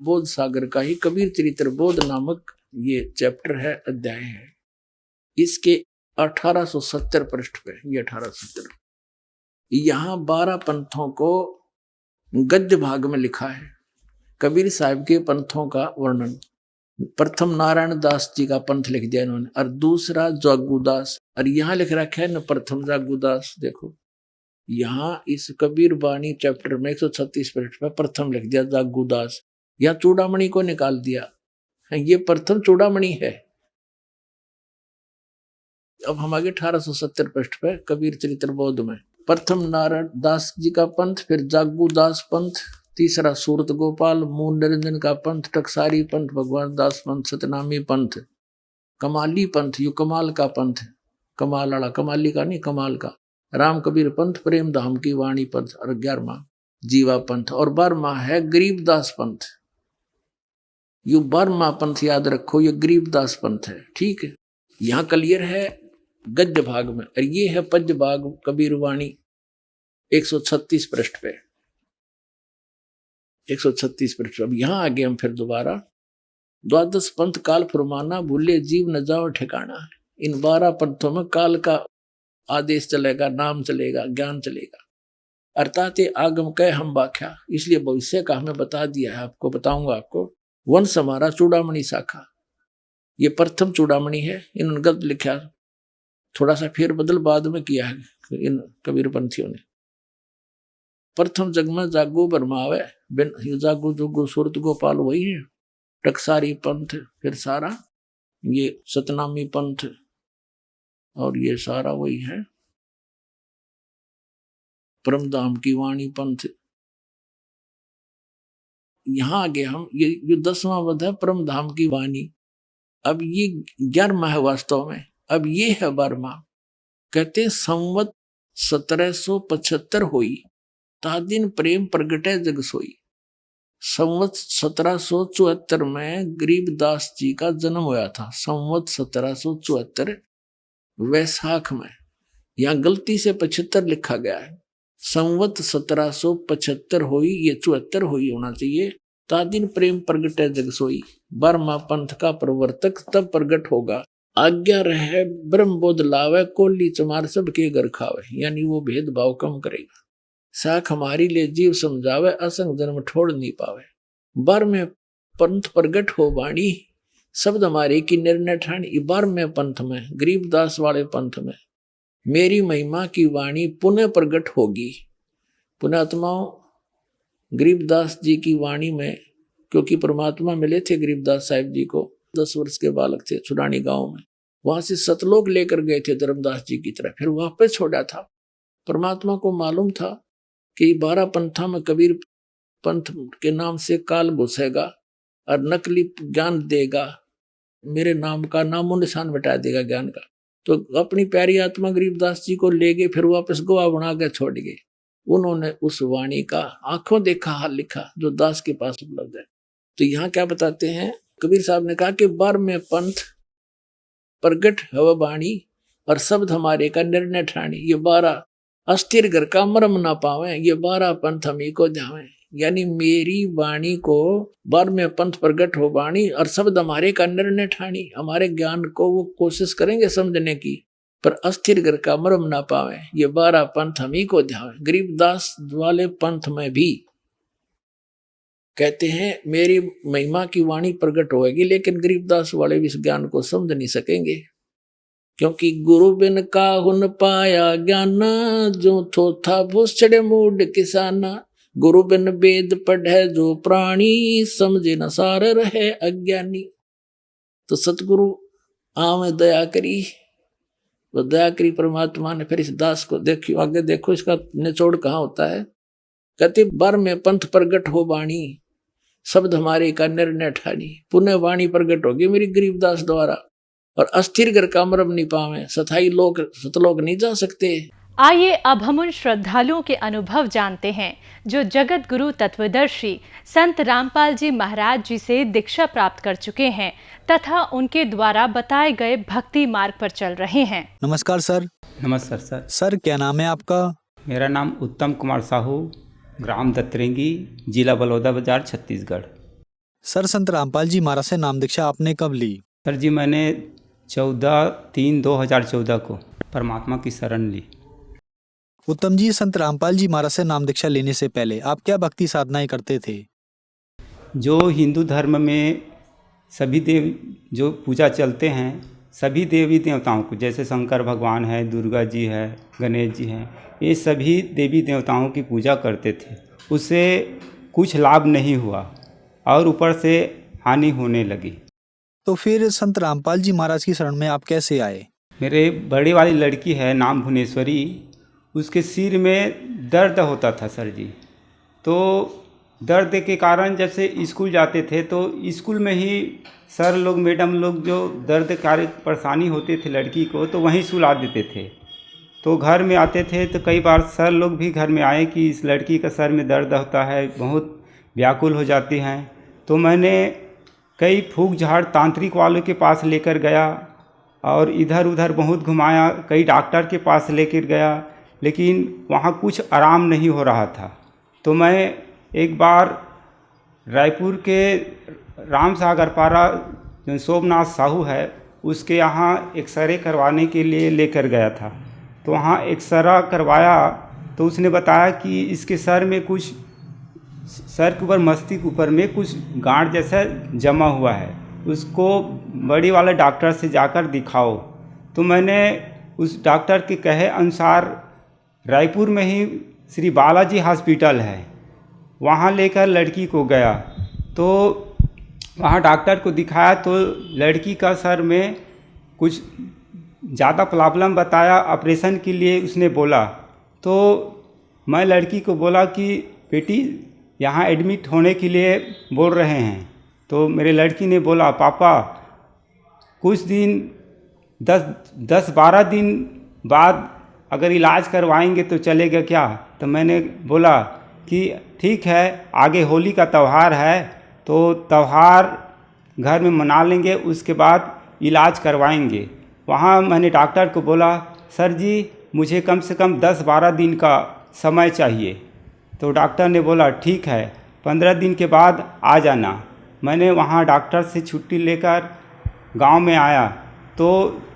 Speaker 2: बोध सागर का ही कबीर चरित्र बोध नामक ये चैप्टर है, अध्याय है। इसके 1870 पृष्ठ पे, ये 1870, यहां 12 पंथों को गद्य भाग में लिखा है। कबीर साहब के पंथों का वर्णन, प्रथम नारायण दास जी का पंथ लिख दिया इन्होंने, और दूसरा जागूदास, और यहां लिख रखा है न प्रथम जागूदास। देखो यहां इस कबीर बानी चैप्टर में 136 पृष्ठ पे प्रथम लिख दिया जागूदास, या चूड़ामणि को निकाल दिया, ये प्रथम चूड़ामणि है। अब हम आगे 1870 पृष्ठ पे कबीर चरित्र बोध में, प्रथम नारायण दास जी का पंथ, फिर जागूदास पंथ, तीसरा सूरत गोपाल, मूल निरंजन का पंथ, टकसारी पंथ, भगवान दास पंथ, सतनामी पंथ, कमाली पंथ, यू कमाल का पंथ, कमाल वाला, कमाली का नहीं, कमाल का, राम कबीर पंथ, प्रेम धाम की वाणी पंथ, और 11वां जीवा पंथ, और 12वां है गरीबदास पंथ। यू 12वां पंथ याद रखो, ये गरीबदास पंथ है, ठीक है। यहाँ क्लियर है गद्य भाग में, और ये है पद्य भाग कबीर वाणी 136 पृष्ठ पे, 136 पृष्ठ। अब यहां आगे हम फिर दोबारा, द्वादश पंथ काल फुरमाना, भूले जीव न जाओ ठिकाना। इन 12 पंथों में काल का आदेश चलेगा, नाम चलेगा, ज्ञान चलेगा, अर्थात आगम कह हम बाख्या, इसलिए भविष्य का हमें बता दिया है, आपको बताऊंगा आपको। वंश हमारा चूड़ामणि शाखा, ये प्रथम चूड़ामणि है, इन्होंने गलत लिखा, थोड़ा सा फेर बदल बाद में किया है इन कबीर पंथियों ने। प्रथम जग में जागो बरमावे, बिन जागो जोगो सूरत गोपाल वही है, टकसारी पंथ, फिर सारा ये सतनामी पंथ, और ये सारा वही है परमधाम की वाणी पंथ। यहां आगे हम ये 10वां वध है परमधाम की वाणी। अब ये 11वां है वास्तव में, अब ये है 12वां। कहते संवत 1775 हुई, तादिन प्रेम प्रगटे जग सोई। संवत 1774 में गरीबदास जी का जन्म हुआ था, संवत 1774 वैशाख में, यहां गलती से 75 लिखा गया है, संवत 1775 हुई, ये 74 हुई होना चाहिए। तादिन प्रेम प्रगटे जग सोई, 12वां पंथ का प्रवर्तक तब प्रगट होगा, आज्ञा रहे ब्रह्म बोध लावे, कोली चमार सबके घर खावे, यानी वो भेदभाव कम करेगा। साख हमारी ले जीव समझावे, असंग जन्म ठोड़ नहीं पावे। 12वें पंथ प्रगट हो वाणी, शब्द हमारे की निर्णय ठाणी। 12वें पंथ में, गरीबदास वाले पंथ में, मेरी महिमा की वाणी पुनः प्रगट होगी। पुण्यात्माओं, गरीबदास जी की वाणी में, क्योंकि परमात्मा मिले थे गरीबदास साहिब जी को, 10 वर्ष के बालक थे छुड़ानी गांव में, वहां से सतलोक लेकर गए थे धर्मदास जी की तरफ, फिर वापस छोड़ा था। परमात्मा को मालूम था कि 12 पंथा में कबीर पंथ के नाम से काल घुसेगा और नकली ज्ञान देगा, मेरे नाम का नामो निशान मिटा देगा ज्ञान का। तो अपनी प्यारी आत्मा गरीबदास जी को ले गए, फिर वापस गोवा बना के छोड़ गए। उन्होंने उस वाणी का आंखों देखा हाल लिखा जो दास के पास उपलब्ध है। तो यहाँ क्या बताते हैं, कबीर साहब ने कहा कि 12वें पंथ प्रगट हव वाणी और शब्द हमारे का निर्णय ठाणी। ये 12 अस्थिर घर का मरम ना पावे, ये 12 पंथ हमी को ध्यावे। यानी मेरी वाणी को 12वें पंथ प्रगट हो वाणी, और शब्द हमारे का निर्णय ठानी, हमारे ज्ञान को वो कोशिश करेंगे समझने की, पर अस्थिर घर का मरम ना पावे, ये 12 पंथ हमी को ध्यावे। गरीबदास वाले पंथ में भी कहते हैं मेरी महिमा की वाणी प्रकट होगी, लेकिन गरीबदास वाले भी इस ज्ञान को समझ नहीं सकेंगे, क्योंकि गुरु बिन काहुन पाया ज्ञान, जो थो था भूसड़े मूड किसाना। गुरु बिन वेद पढ़े जो प्राणी, समझे न सार रहे अज्ञानी। तो सतगुरु आम दया करी, वो दया करी परमात्मा ने। फिर इस दास को देखियो, आगे देखो इसका निचोड़ कहाँ होता है। कहते 12वें पंथ प्रगट हो वाणी, शब्द हमारे का निर्णय ठानी। पुण्य वाणी प्रगट होगी मेरी गरीबदास द्वारा, और अस्थिर घर का मरम नहीं पावे, सथाई लोग सतलोक नहीं जा सकते।
Speaker 3: आइए अब हम उन श्रद्धालुओं के अनुभव जानते हैं जो जगत गुरु तत्वदर्शी संत रामपाल जी महाराज जी से दीक्षा प्राप्त कर चुके हैं तथा उनके द्वारा बताए गए भक्ति मार्ग पर चल रहे हैं।
Speaker 4: नमस्कार सर।
Speaker 5: नमस्कार सर।
Speaker 4: सर क्या नाम है आपका?
Speaker 5: मेरा नाम उत्तम कुमार साहू, ग्राम दत्तरेंगी, जिला बलौदा बाजार, छत्तीसगढ़।
Speaker 4: सर संत रामपाल जी महाराज से नाम दीक्षा आपने कब ली?
Speaker 5: सर जी मैंने 14/3/2014 को परमात्मा की शरण ली।
Speaker 4: उत्तम जी, संत रामपाल जी महाराज से नाम दीक्षा लेने से पहले आप क्या भक्ति साधनाएं करते थे?
Speaker 5: जो हिंदू धर्म में सभी देव जो पूजा चलते हैं, सभी देवी देवताओं को, जैसे शंकर भगवान है, दुर्गा जी है, गणेश जी हैं, ये सभी देवी देवताओं की पूजा करते थे। उससे कुछ लाभ नहीं हुआ और ऊपर से हानि होने लगी।
Speaker 4: तो फिर संत रामपाल जी महाराज की शरण में आप कैसे आए?
Speaker 5: मेरे बड़े वाली लड़की है नाम भुवनेश्वरी, उसके सिर में दर्द होता था सर जी। तो दर्द के कारण जब से स्कूल जाते थे तो स्कूल में ही सर लोग मैडम लोग जो दर्द कार्य परेशानी होते थे लड़की को तो वहीं सुला देते थे। तो घर में आते थे तो कई बार सर लोग भी घर में आए कि इस लड़की का सर में दर्द होता है, बहुत व्याकुल हो जाती हैं। तो मैंने कई फूक झाड़ तांत्रिक वालों के पास लेकर गया और इधर उधर बहुत घुमाया, कई डॉक्टर के पास लेकर गया, लेकिन वहाँ कुछ आराम नहीं हो रहा था। तो मैं एक बार रायपुर के राम सागर पारा जो सोमनाथ साहू है उसके यहाँ एक्सरे करवाने के लिए लेकर गया था। तो वहाँ एक्सरा करवाया तो उसने बताया कि इसके सर में कुछ, सर के ऊपर मस्तिष्क ऊपर में कुछ गांठ जैसा जमा हुआ है, उसको बड़ी वाले डॉक्टर से जाकर दिखाओ। तो मैंने उस डॉक्टर के कहे अनुसार रायपुर में ही श्री बालाजी हॉस्पिटल है, वहाँ लेकर लड़की को गया। तो वहाँ डॉक्टर को दिखाया तो लड़की का सर में कुछ ज़्यादा प्रॉब्लम बताया, ऑपरेशन के लिए उसने बोला। तो मैं लड़की को बोला कि बेटी यहाँ एडमिट होने के लिए बोल रहे हैं। तो मेरे लड़की ने बोला पापा कुछ दिन 10-12 दिन बाद अगर इलाज करवाएंगे तो चलेगा क्या? तो मैंने बोला कि ठीक है, आगे होली का त्यौहार है तो त्यौहार घर में मना लेंगे, उसके बाद इलाज करवाएंगे। वहाँ मैंने डॉक्टर को बोला सर जी मुझे कम से कम 10-12 दिन का समय चाहिए। तो डॉक्टर ने बोला ठीक है, 15 दिन के बाद आ जाना। मैंने वहाँ डॉक्टर से छुट्टी लेकर गांव में आया तो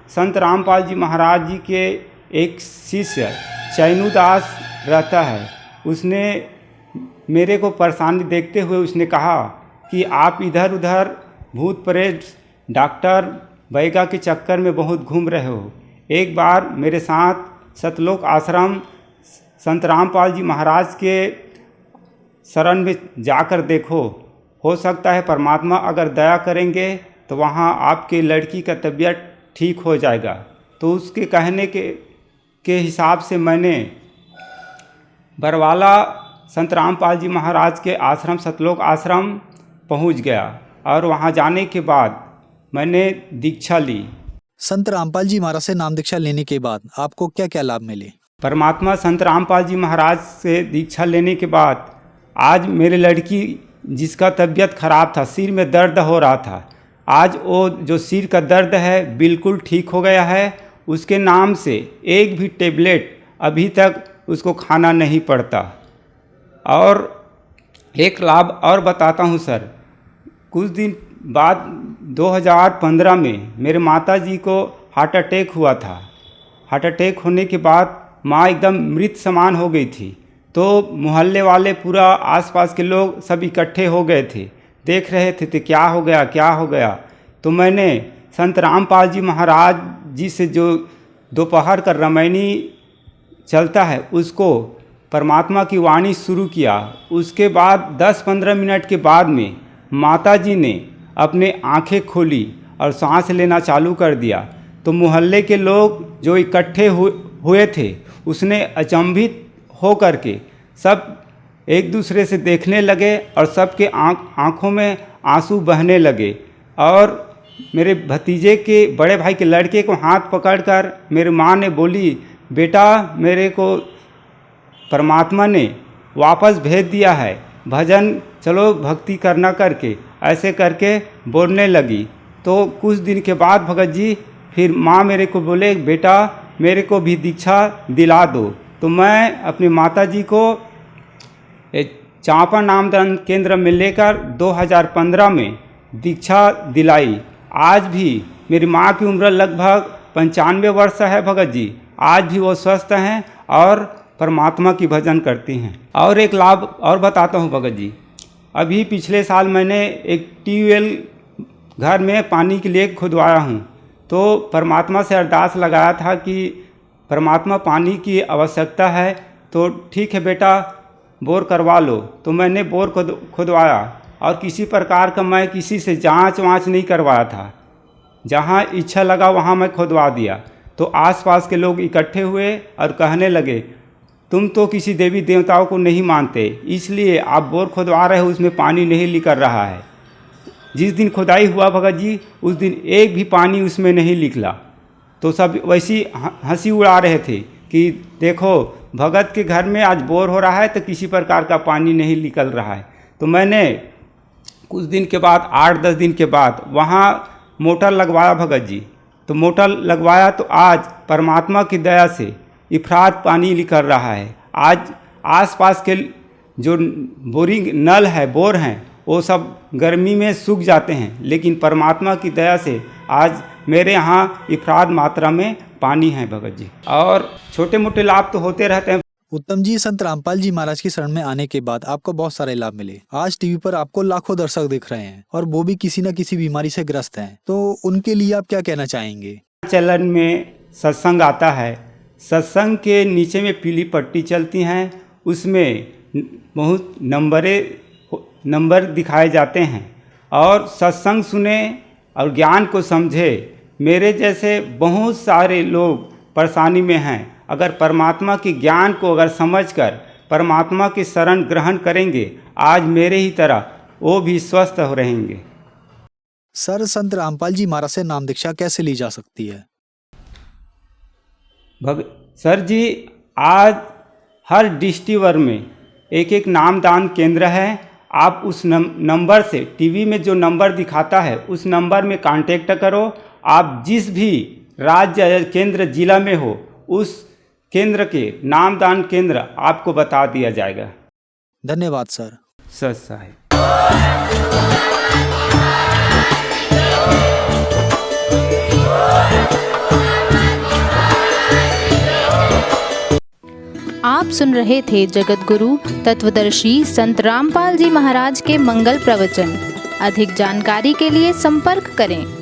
Speaker 5: संत रामपाल जी महाराज जी के एक शिष्य चैनुदास रहता है, उसने मेरे को परेशानी देखते हुए उसने कहा कि आप इधर उधर भूत प्रेत डॉक्टर वैगा के चक्कर में बहुत घूम रहे हो, एक बार मेरे साथ सतलोक आश्रम संत रामपाल जी महाराज के शरण में जाकर देखो, हो सकता है परमात्मा अगर दया करेंगे तो वहाँ आपके लड़की का तबीयत ठीक हो जाएगा। तो उसके कहने के हिसाब से मैंने बरवाला संत रामपाल जी महाराज के आश्रम सतलोक आश्रम पहुंच गया और वहां जाने के बाद मैंने दीक्षा ली।
Speaker 4: संत रामपाल जी महाराज से नाम दीक्षा लेने के बाद आपको क्या क्या लाभ मिले?
Speaker 5: परमात्मा संत रामपाल जी महाराज से दीक्षा लेने के बाद आज मेरे लड़की जिसका तबीयत खराब था, सिर में दर्द हो रहा था, आज वो जो सिर का दर्द है बिल्कुल ठीक हो गया है। उसके नाम से एक भी टेबलेट अभी तक उसको खाना नहीं पड़ता। और एक लाभ और बताता हूँ सर, कुछ दिन बाद 2015 में मेरे माताजी को हार्ट अटैक हुआ था। हार्ट अटैक होने के बाद माँ एकदम मृत समान हो गई थी। तो मोहल्ले वाले, पूरा आसपास के लोग सब इकट्ठे हो गए थे, देख रहे थे क्या हो गया क्या हो गया। तो मैंने संत रामपाल जी महाराज जी से जो दोपहर का रामायणी चलता है उसको परमात्मा की वाणी शुरू किया। उसके बाद 10-15 मिनट के बाद में माताजी ने अपने आंखें खोली और सांस लेना चालू कर दिया। तो मोहल्ले के लोग जो इकट्ठे हुए थे उसने अचंभित हो करके सब एक दूसरे से देखने लगे और सबके आँखों में आंसू बहने लगे। और मेरे भतीजे के बड़े भाई के लड़के को हाथ पकड़कर मेरी माँ ने बोली, बेटा मेरे को परमात्मा ने वापस भेज दिया है, भजन चलो भक्ति करना करके, ऐसे करके बोलने लगी। तो कुछ दिन के बाद भगत जी फिर माँ मेरे को बोले, बेटा मेरे को भी दीक्षा दिला दो। तो मैं अपनी माताजी को चांपा नामदान केंद्र में लेकर 2015 में दीक्षा दिलाई। आज भी मेरी माँ की उम्र लगभग 95 वर्ष है भगत जी। आज भी वो स्वस्थ हैं और परमात्मा की भजन करती हैं। और एक लाभ और बताता हूँ भगत जी, अभी पिछले साल मैंने एक ट्यूबवेल घर में पानी के लिए खुदवाया हूँ। तो परमात्मा से अरदास लगाया था कि परमात्मा पानी की आवश्यकता है, तो ठीक है बेटा बोर करवा लो। तो मैंने बोर खुदवाया और किसी प्रकार का मैं किसी से जांच वाँच नहीं करवाया था, जहाँ इच्छा लगा वहाँ मैं खुदवा दिया। तो आसपास के लोग इकट्ठे हुए और कहने लगे, तुम तो किसी देवी देवताओं को नहीं मानते, इसलिए आप बोर खुदवा रहे हो, उसमें पानी नहीं निकल रहा है। जिस दिन खुदाई हुआ भगत जी, उस दिन एक भी पानी उसमें नहीं निकला। तो सब वैसी हंसी उड़ा रहे थे कि देखो भगत के घर में आज बोर हो रहा है तो किसी प्रकार का पानी नहीं निकल रहा है। तो मैंने कुछ दिन के बाद 8-10 दिन के बाद वहाँ मोटर लगवाया भगत जी। तो मोटर लगवाया तो आज परमात्मा की दया से इफरात पानी निकल रहा है। आज आसपास के जो बोरिंग नल है, बोर हैं, वो सब गर्मी में सूख जाते हैं, लेकिन परमात्मा की दया से आज मेरे यहाँ इफरात मात्रा में पानी है भगत जी। और छोटे मोटे लाभ तो होते रहते हैं।
Speaker 4: उत्तम जी, संत रामपाल जी महाराज की शरण में आने के बाद आपको बहुत सारे लाभ मिले। आज टीवी पर आपको लाखों दर्शक दिख रहे हैं और वो भी किसी न किसी बीमारी से ग्रस्त हैं, तो उनके लिए आप क्या कहना चाहेंगे?
Speaker 5: चलन में सत्संग आता है, सत्संग के नीचे में पीली पट्टी चलती हैं, उसमें बहुत नंबर दिखाए जाते हैं। और सत्संग सुने और ज्ञान को समझे। मेरे जैसे बहुत सारे लोग परेशानी में हैं, अगर परमात्मा के ज्ञान को अगर समझकर परमात्मा की शरण ग्रहण करेंगे, आज मेरे ही तरह वो भी स्वस्थ हो रहेंगे।
Speaker 4: सर, संत रामपाल जी महाराज से नाम दीक्षा कैसे ली जा सकती है?
Speaker 5: सर जी, आज हर डिस्ट्रिक्ट में एक नामदान केंद्र है। आप उस नंबर से, टीवी में जो नंबर दिखाता है उस नंबर में कांटेक्ट करो। आप जिस भी राज्य केंद्र जिला में हो, उस केंद्र के नामदान केंद्र आपको बता दिया जाएगा।
Speaker 4: धन्यवाद सर।
Speaker 5: सर साहब।
Speaker 6: आप सुन रहे थे जगत गुरु तत्वदर्शी संत रामपाल जी महाराज के मंगल प्रवचन। अधिक जानकारी के लिए संपर्क करें